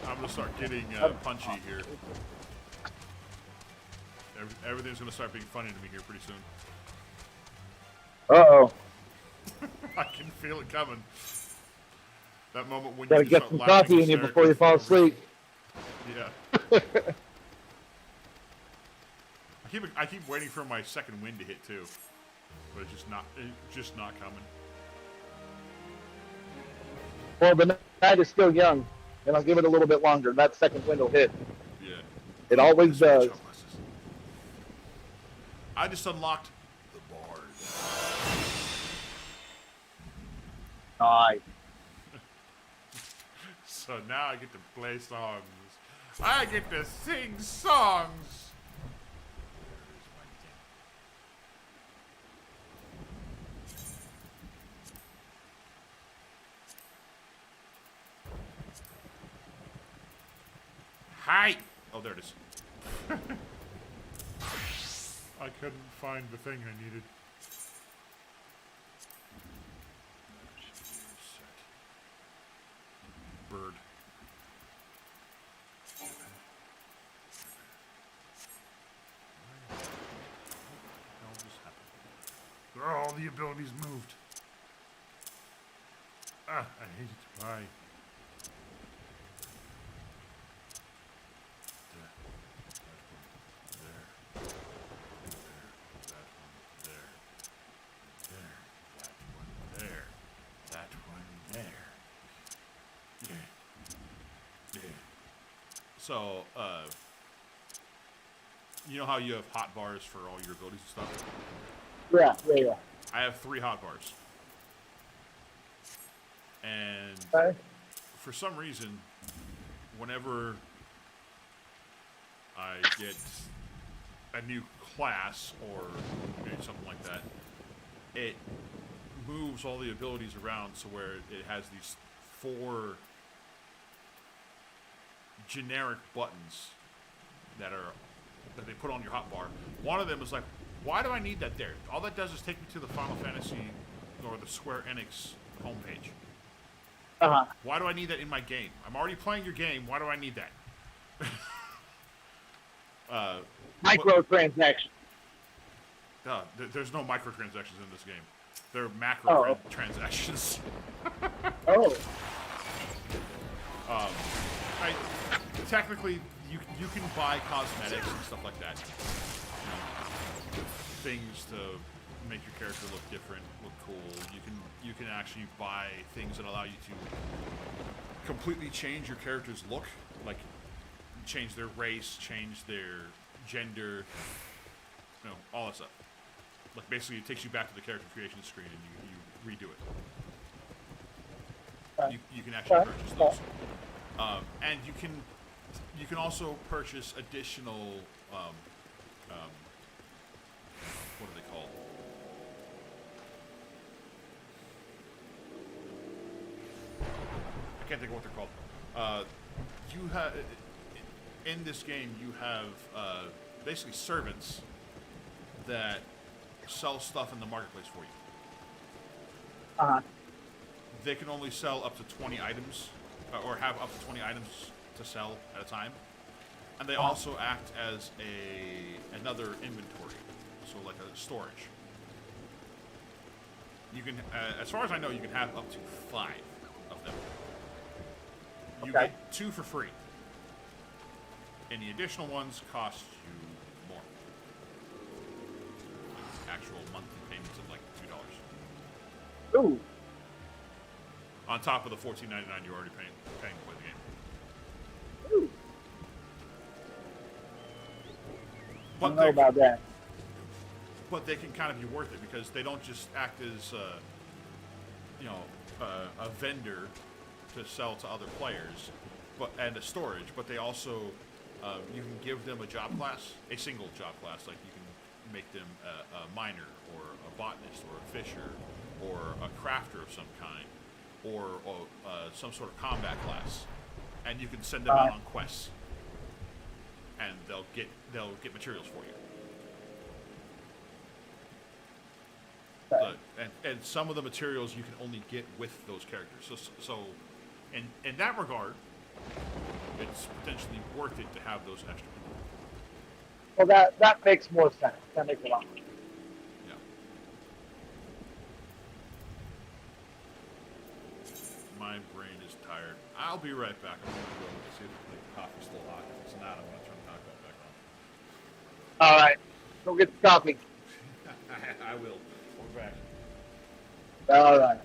I'm gonna start getting punchy here. Everything's gonna start being funny to me here pretty soon. Uh-oh. I can feel it coming. That moment when Gotta you get start some laughing coffee in you before you fall asleep. Yeah. I keep waiting for my second wind to hit too, but it's just not coming. Well, the night is still young, and I'll give it a little bit longer. That second wind will hit. Yeah. It always does. I just unlocked the bard. Nice. So now I get to play songs. I get to sing songs. Hi. Oh, there it is. I couldn't find the thing I needed. Bird. All the abilities moved. I hate it. Why? So, you know how you have hot bars for all your abilities and stuff? Yeah. I have 3 hot bars. And Okay. for some reason, whenever I get a new class or maybe something like that, it moves all the abilities around so where it has these 4 generic buttons that they put on your hotbar. One of them is like, why do I need that there? All that does is take me to the Final Fantasy or the Square Enix homepage. Uh-huh. Why do I need that in my game? I'm already playing your game. Why do I need that? Microtransaction. There's no microtransactions in this game. They're macro transactions. Oh. Technically, you can buy cosmetics and stuff like that. You know, things to make your character look different, look cool. You can actually buy things that allow you to completely change your character's look, like change their race, change their gender, you know, all that stuff. Like basically, it takes you back to the character creation screen and you redo it. You can actually purchase those, and you can also purchase additional what are they called? I can't think of what they're called. You have in this game you have basically servants that sell stuff in the marketplace for you. Uh-huh. They can only sell up to 20 items, or have up to 20 items to sell at a time, and they also act as another inventory, so like a storage. You can, as far as I know, you can have up to 5 of them. You Okay. get 2 for free. And the additional ones cost you more. Like actual monthly payments of like $2. Ooh. On top of the $14.99 you're already paying to play the game. Ooh. I But don't know about that. But they can kind of be worth it because they don't just act as, a vendor to sell to other players, and a storage. But they also, you can give them a job class, a single job class. Like you can make them a miner or a botanist or a fisher or a crafter of some kind, or some sort of combat class, and you can send them out on quests, and they'll get materials for you. And some of the materials you can only get with those characters. So in that regard, it's potentially worth it to have those extra people. Well, that makes more sense. That makes a lot more sense. Yeah. My brain is tired. I'll be right back. I'm going to go see if the coffee's still hot. If it's not, I'm going to turn the hot cup back on. All right. Go get the coffee. I will. We're back. All right.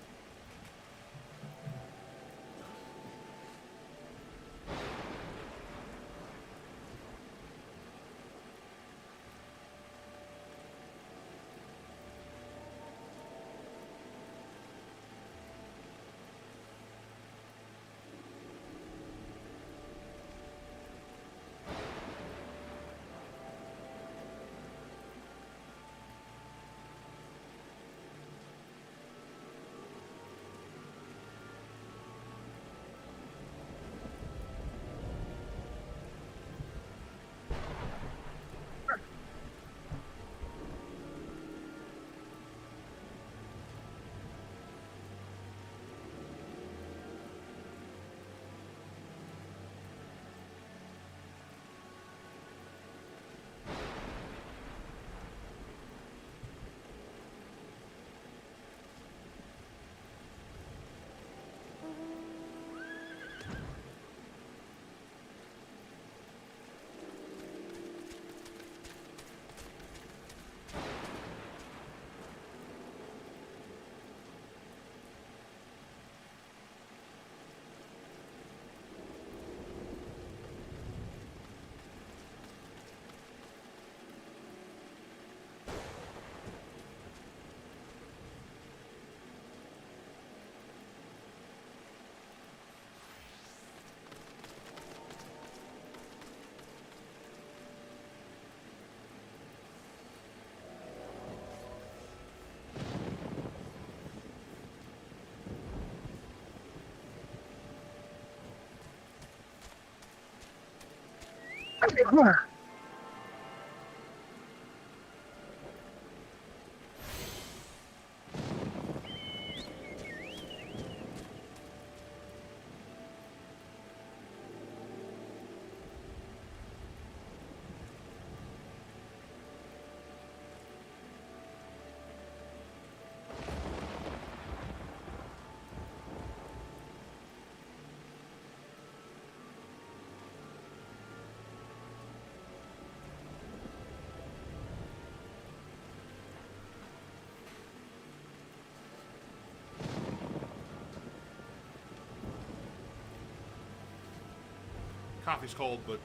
Coffee's cold, but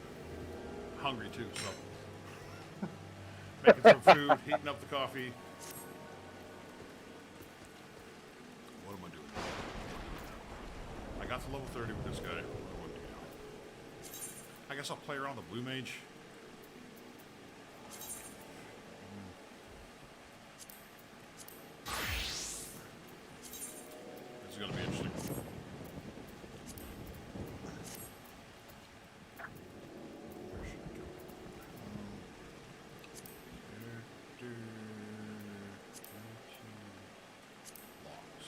hungry too, so making some food, heating up the coffee. What am I doing? I got to level 30 with this guy. What do I do now? I guess I'll play around the blue mage. This is gonna be interesting. Where should I go? Logs.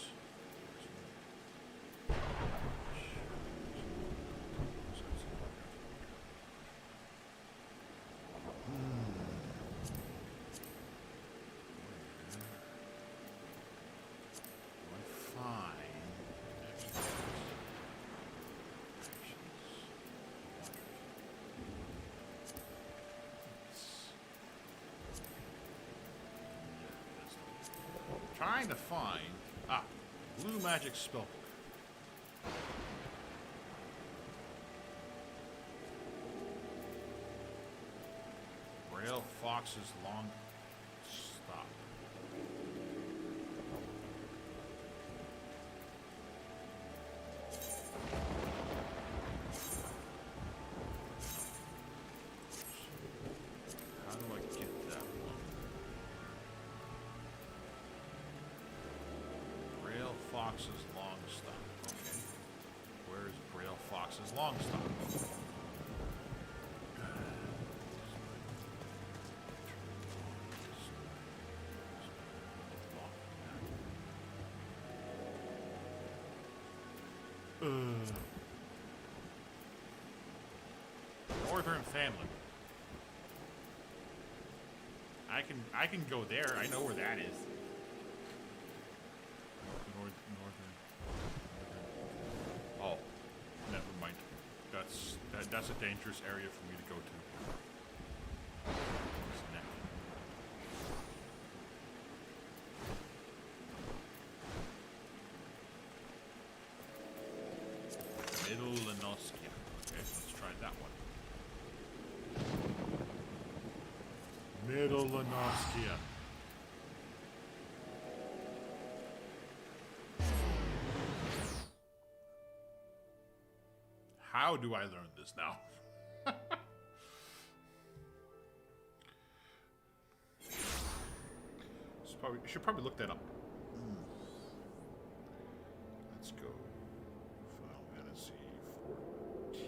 trying to find blue magic spellbook. Braille Fox's long stop. How do I get that one? Braille Fox's long stop. Okay. Where is Braille Fox's long stop? Northern family. I can go there. I know where that is. Northern. Oh, never mind. That's a dangerous area for me to go to. What's next? Middle Lenoskia. Okay, let's try that one. Middle Lenoskia. How do I learn this now? Should probably look that up. Let's go. Final Fantasy 14.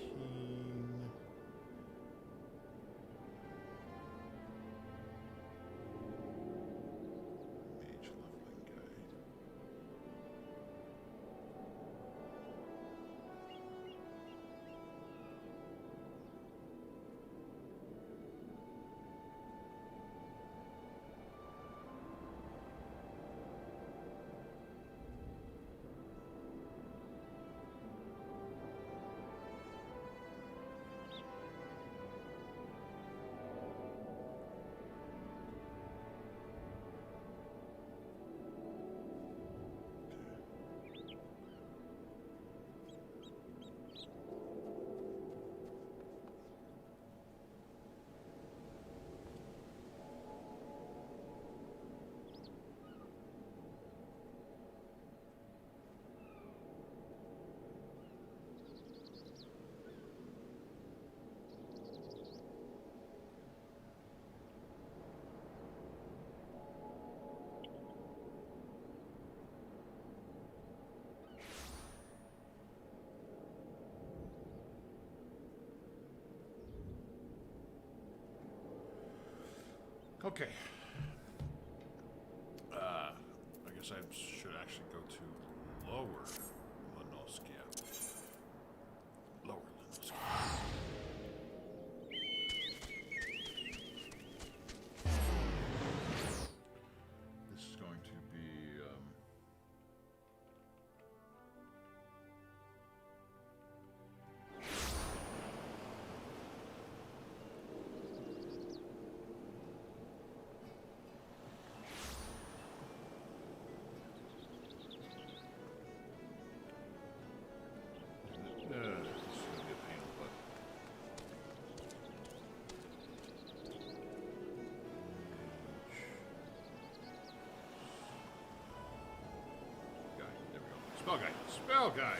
Mage leveling guide. Okay. I guess I should actually go to Lower Lenoskia. Lower Lenoskia. This is going to be, this is going to be a pain in the butt. Guy, there we go. Spell guy. Spell guy.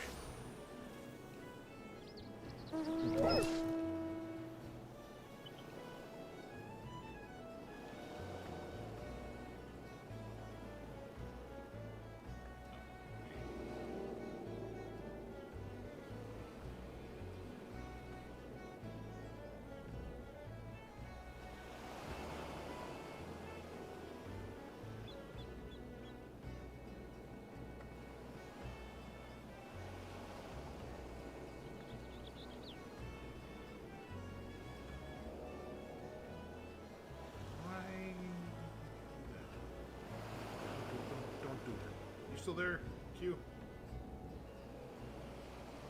Don't do that. You still there, Q?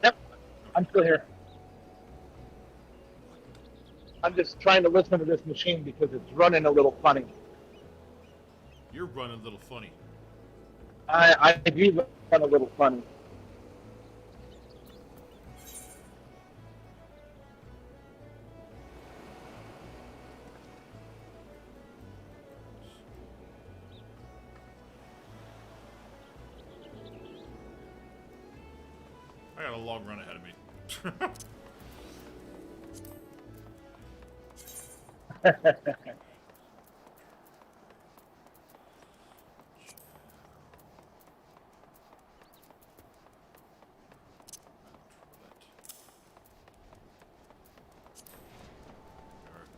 Yep, I'm still here. I'm just trying to listen to this machine because it's running a little funny. You're running a little funny. I do find a little funny. I got a long run ahead of me.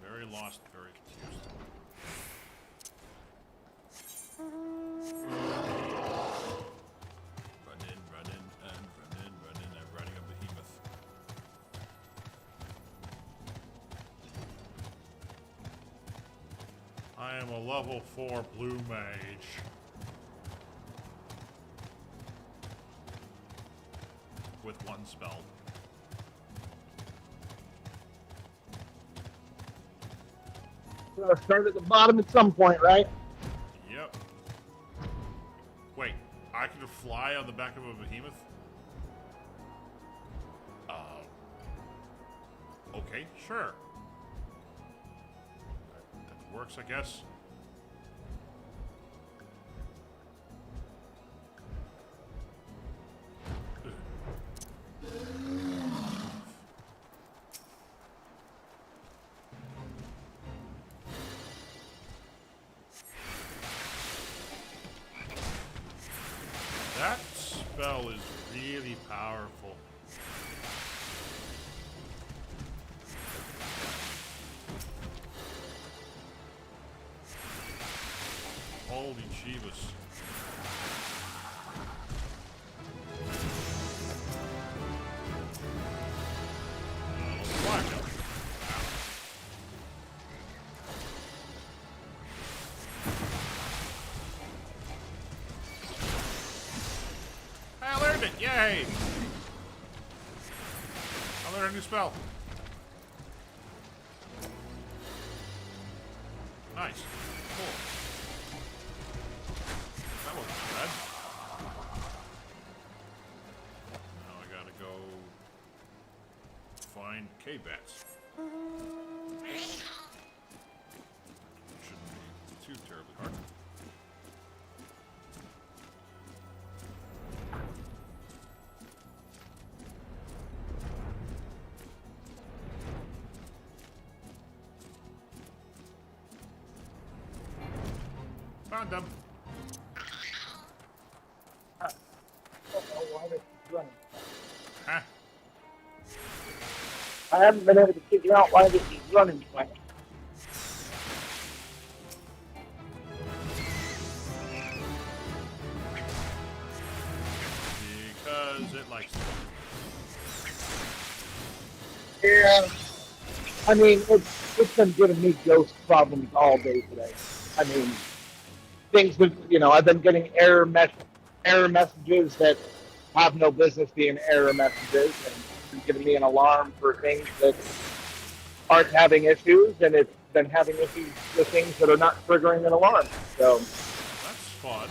Very lost, very confused. Run in, I'm riding a behemoth. I am a level 4 blue mage. With one spell. Start at the bottom at some point, right? Yep. Wait, I can fly on the back of a behemoth? Okay, sure. That works, I guess. That spell is really powerful. Holy Chivas. Black out. I learned it! Yay! I learned a new spell. Nice. Cool. That wasn't too bad. Now I gotta go find K-Bats. Shouldn't be too terribly hard. Found them. Huh? I haven't been able to figure out why this is running like. Because it likes it. Yeah. I mean, it's been giving me ghost problems all day today. I mean, things that, I've been getting error messages that have no business being error messages, and it's been giving me an alarm for things that aren't having issues, and it's been having issues with things that are not triggering an alarm. So That's fun.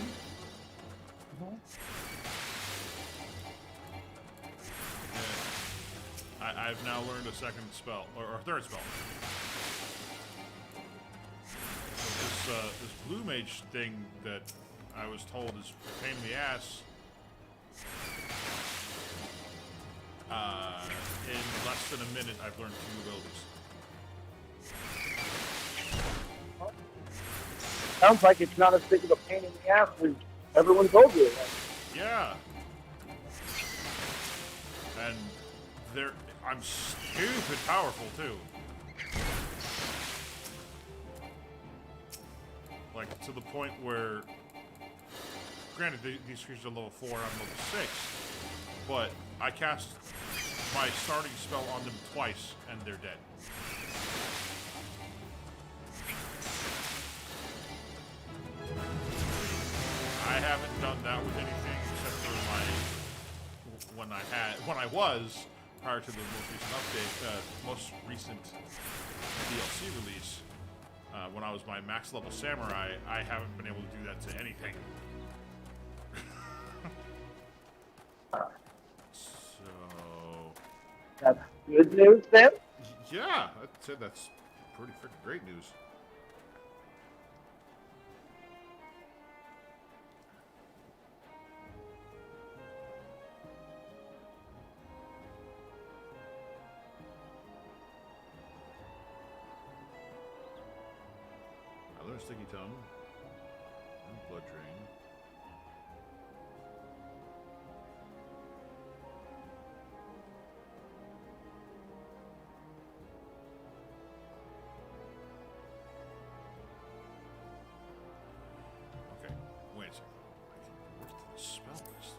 Yeah. I've now learned a second spell, or a third spell. So this blue mage thing that I was told is a pain in the ass. In less than a minute, I've learned 2 abilities. sounds like it's not as big of a pain in the ass as everyone told you. Yeah. And I'm stupid powerful too. Like, to the point where, granted, these creatures are level 4, I'm level 6, but I cast my starting spell on them twice, and they're dead. I haven't done that with anything except for when I was, prior to the most recent DLC release, when I was my max level samurai, I haven't been able to do that to anything. So, That's good news then. yeah, I'd say that's pretty freaking great news. I learned Sticky Tongue and Blood Drain. Okay, wait a second. Where's the spell list?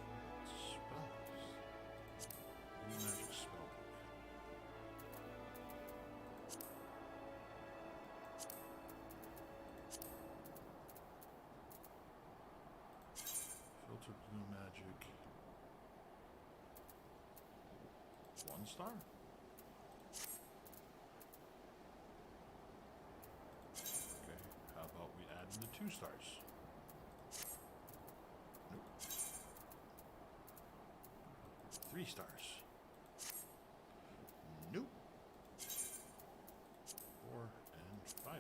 Spell list. New magic spell book. Filter blue magic. 1 star? Okay, how about we add in the 2 stars? Nope. 3 stars. Nope. 4 and 5 star.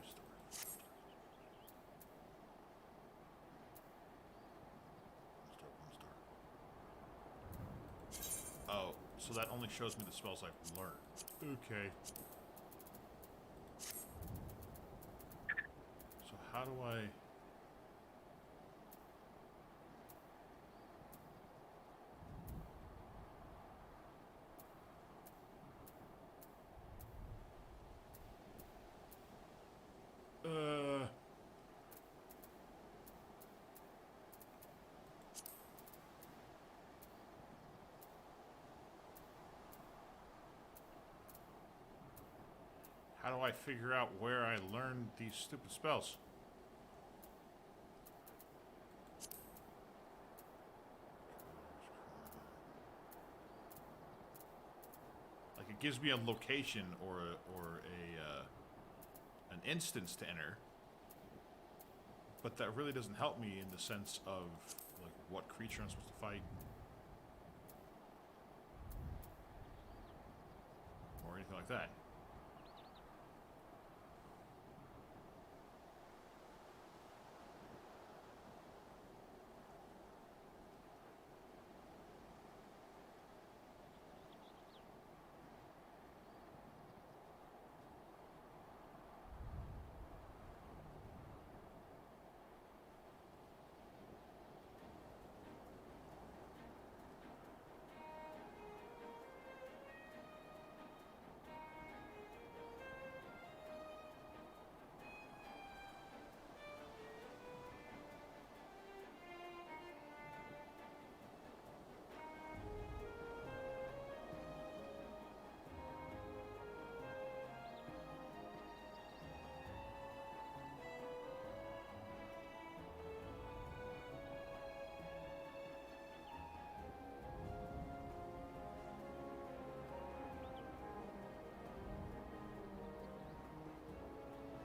One star. Oh, so that only shows me the spells I've learned. Okay. So how do I... How do I figure out where I learned these stupid spells? Like it gives me a location or an instance to enter, but that really doesn't help me in the sense of like what creature I'm supposed to fight or anything like that.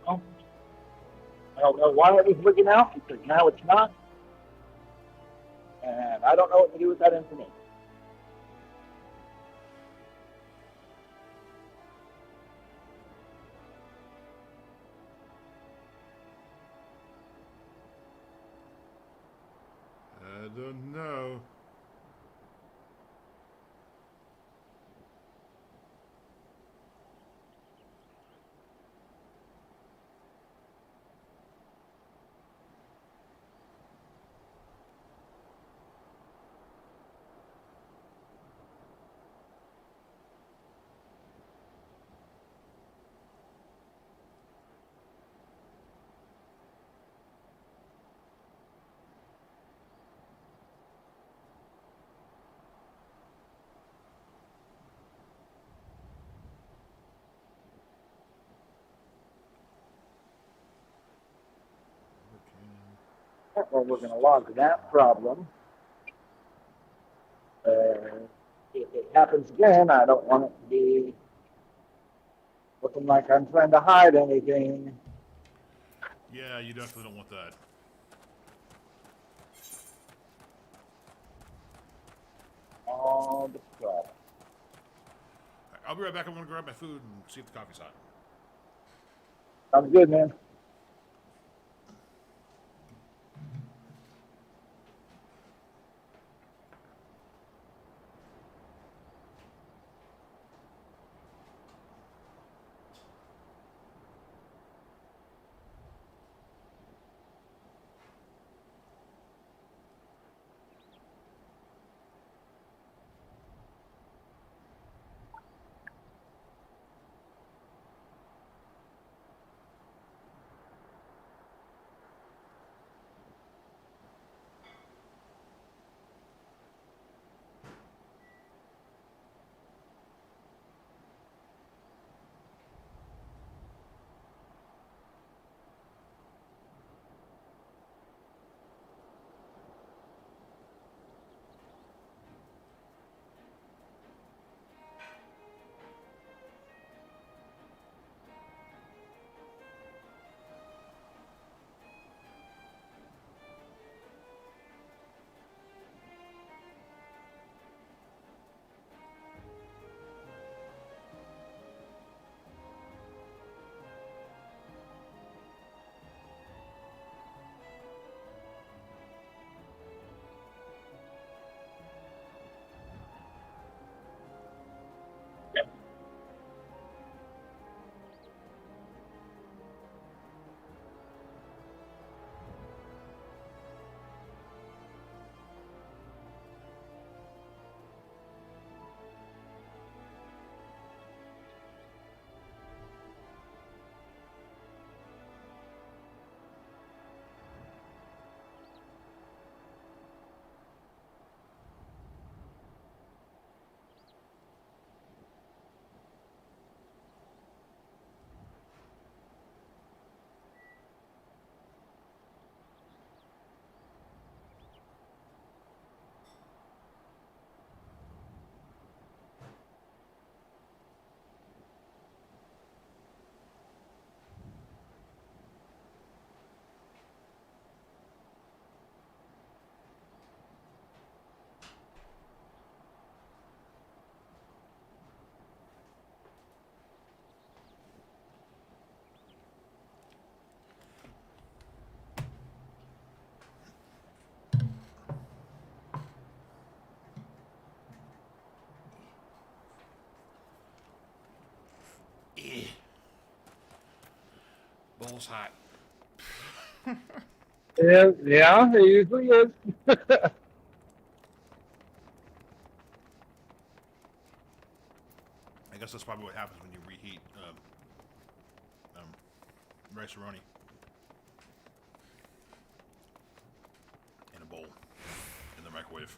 Oh, I don't know why it was looking out because now it's not, and I don't know what to do with that information. I don't know. Well, we're going to log that problem. If it happens again, I don't want it to be looking like I'm trying to hide anything. Yeah, you definitely don't want that. all the products. I'll be right back. I'm gonna grab my food and see if the coffee's hot. Sounds good, man. Bowl's hot. Yeah, it usually is. I guess that's probably what happens when you reheat rice-a-roni in a bowl in the microwave.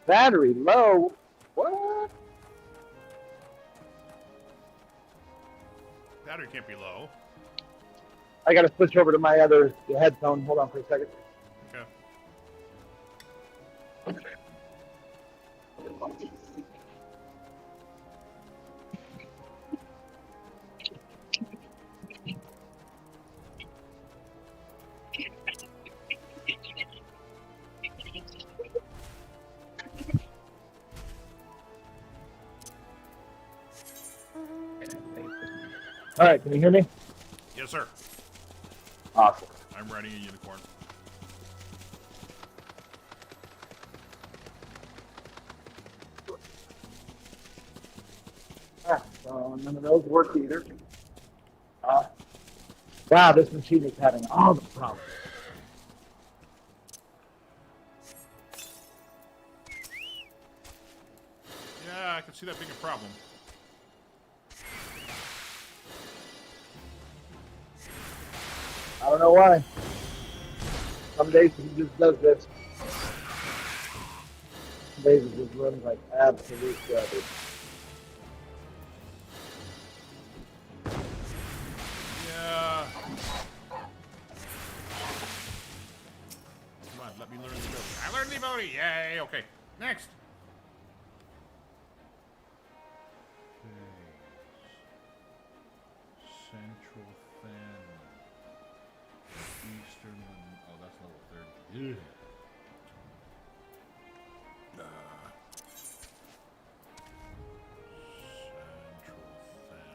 Battery low. What? Battery can't be low. I got to switch over to my other headphone. Hold on for a second. Okay. All right, can you hear me? Yes, sir. Awesome. I'm riding a unicorn. So none of those work either. Wow, this machine is having all the problems. Yeah, I can see that being a problem. I don't know why. Some days he just does this. Some days it just runs like absolute garbage. Yeah. ability. Yay. Okay. Next. Central Fan. Eastern. Oh, that's level 30. Yeah. Central Fanman.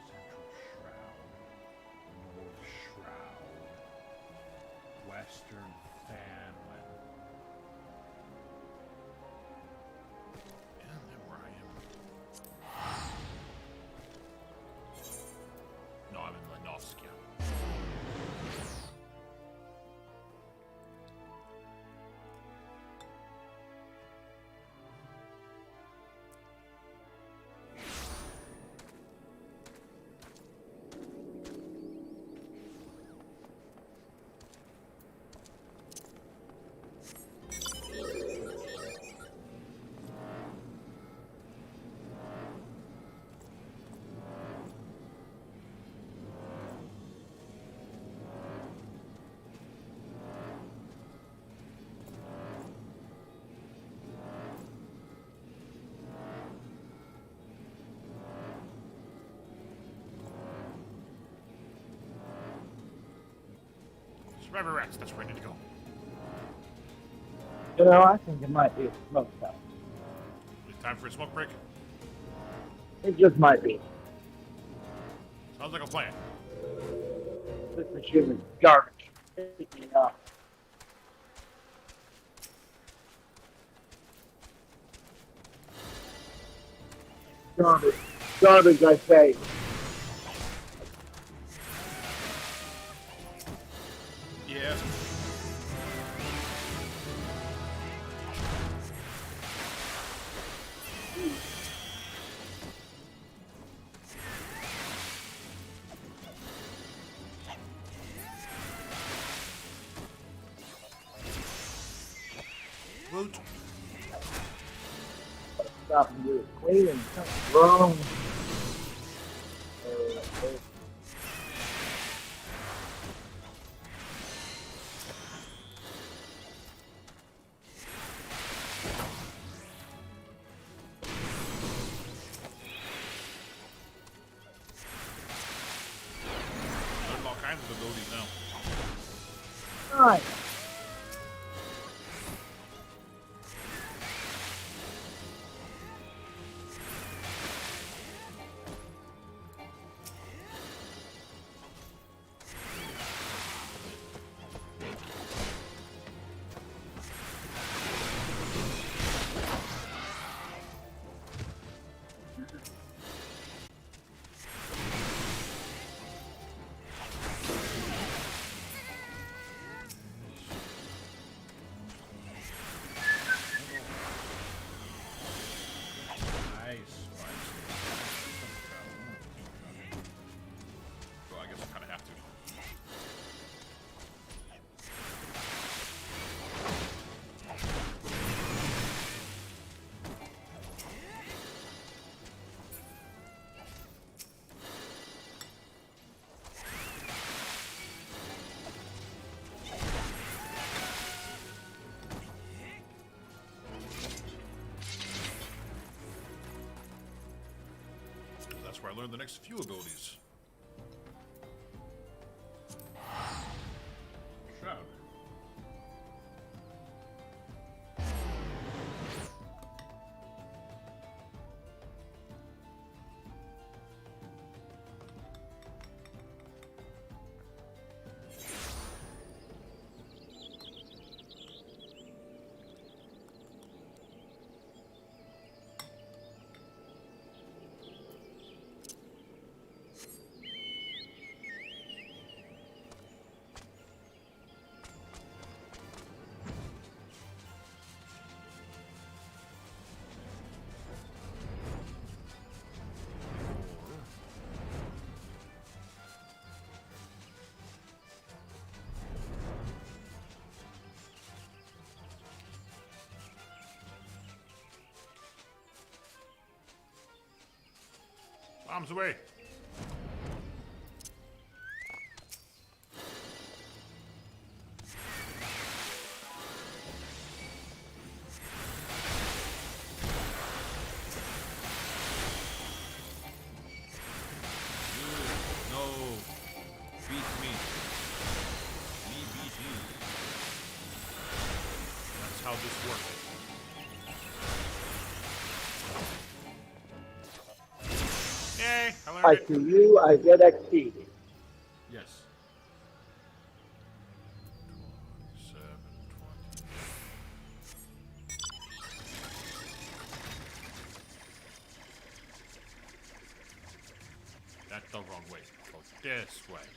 Central Shroud. North Shroud. Western Fanman. And then where I am. No, I'm in Lenovskia. Survivor Rex, that's where I need to go. You know, I think it might be a smoke house. Is it time for a smoke break? It just might be. Sounds like a plan. This machine is garbage. Yeah. Garbage. Garbage, I say. Yeah. Woot. Stop and do it clean and something's wrong. There's all kinds of abilities now. Alright. Nice. Well, I guess I kind of have to. That's where I learned the next few abilities. Shroud. Bombs away. this work. Yay! I learned I it. kill you, I get XP. Yes. 27, 20. That's the wrong way. Go this way.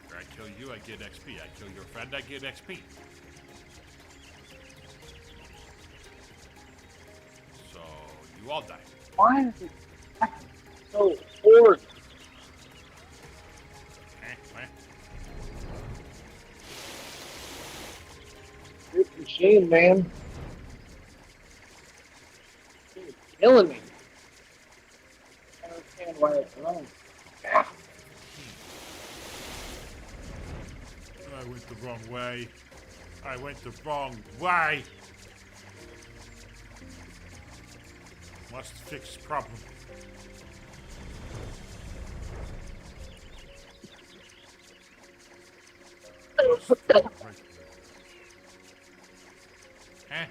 After I kill you, I get XP. I kill your friend, I get XP. So, you all die. Why is it so hard? Eh. This machine, man. It's killing me. I don't understand why it's wrong. I went the wrong way. I went the wrong way. Must fix problem. Eh?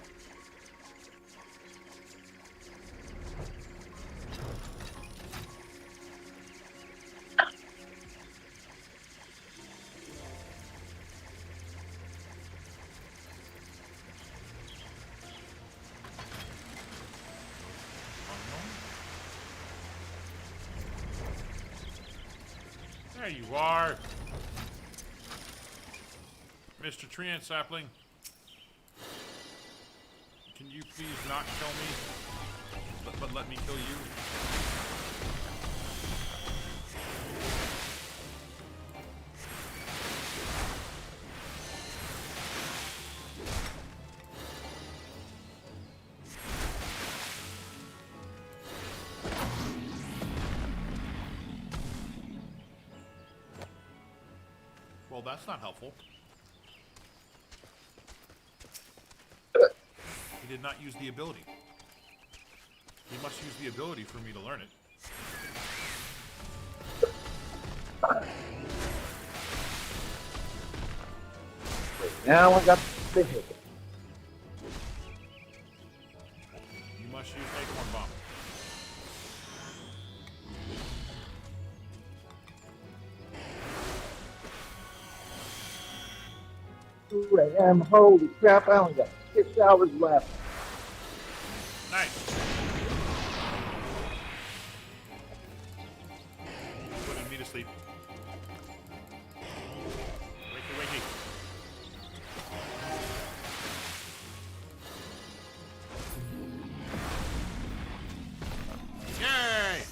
There you are. Mr. Tree and Sapling. Can you please not kill me? But let me kill you? Well, that's not helpful. He did not use the ability. He must use the ability for me to learn it. Now I got the hit. You must use Acorn Bomb. Holy crap, I only got 6 hours left. Nice. Putting me to sleep. Wakey, wakey. Yay!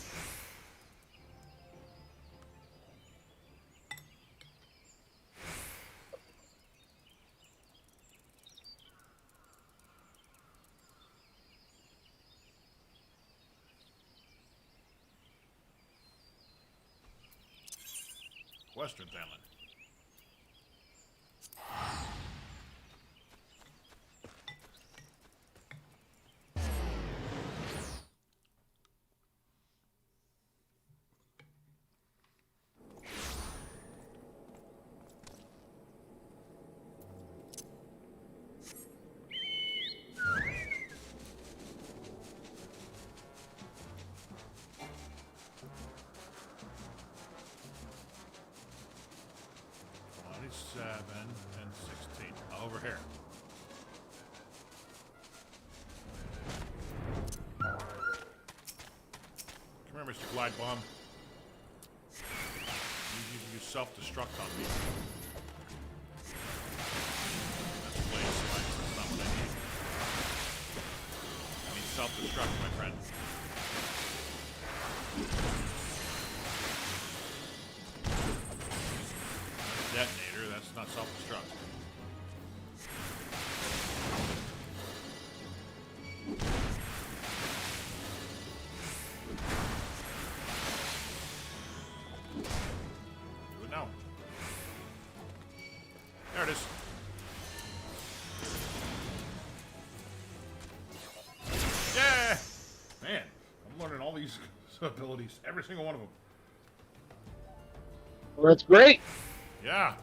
Western Thailand. Seven and 16. Over here. Come here, Mr. Glide Bomb. You use self-destruct on me. That's blade spikes. That's not what I need. I need self-destruct, my friend. Detonator, that's not self-destruct. Do it now. There it is. Yeah! Man, I'm learning all these abilities, every single one of them. Well, that's great. Yeah.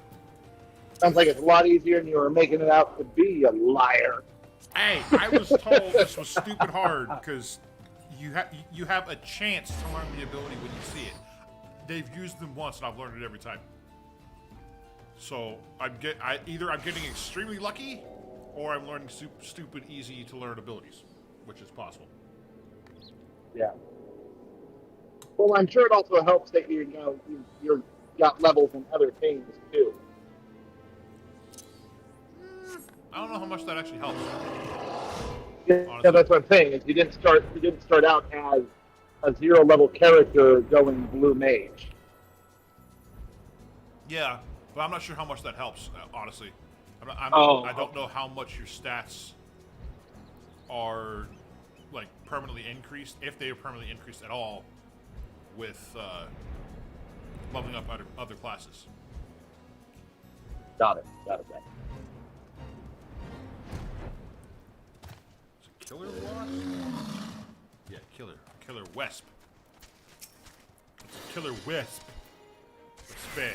Sounds like it's a lot easier than you were making it out to be, you liar. Hey, I was told this was stupid hard because you have a chance to learn the ability when you see it. They've used them once, and I've learned it every time. So either I'm getting extremely lucky, or I'm learning stupid easy to learn abilities, which is possible. Yeah. Well, I'm sure it also helps that you're got levels in other things too. I don't know how much that actually helps. Yeah, Honestly. that's what I'm saying. Is you didn't start out as a 0 level character going blue mage. Yeah, but I'm not sure how much that helps. Honestly, I don't know how much your stats are like permanently increased, if they are permanently increased at all, with leveling up other classes. Got it. Is it killer wasp? Yeah, killer wisp. It's a killer wisp. It's big.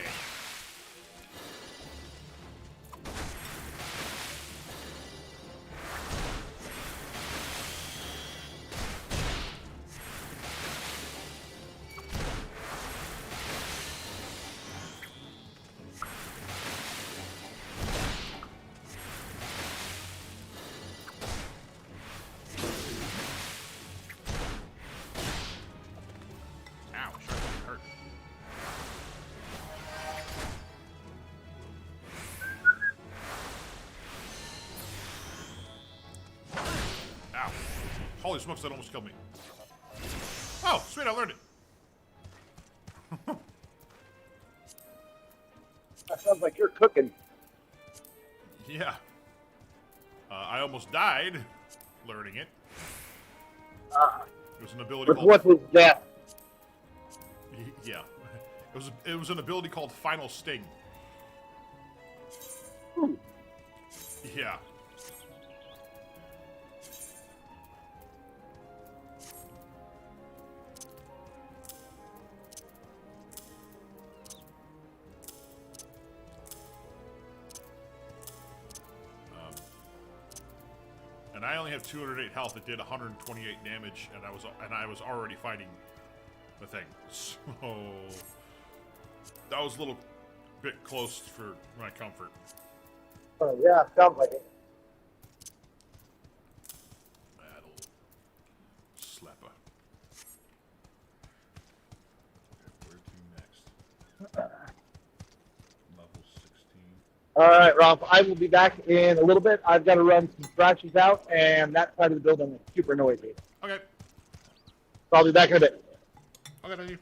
Holy smokes, that almost killed me. Oh, sweet, I learned it. That sounds like you're cooking. Yeah. I almost died learning it. It was an ability With called... what was death? Yeah. It was an ability called Final Sting. Yeah. And I only have 208 health. It did 128 damage, and I was already fighting the thing. So that was a little bit close for my comfort. Oh yeah, sounds like it. Battle slapper. Okay, where to next? Level 16. All right, Ralph. I will be back in a little bit. I've got to run some scratches out, and that side of the building is super noisy. Okay. So I'll be back in a bit. Okay, thank you.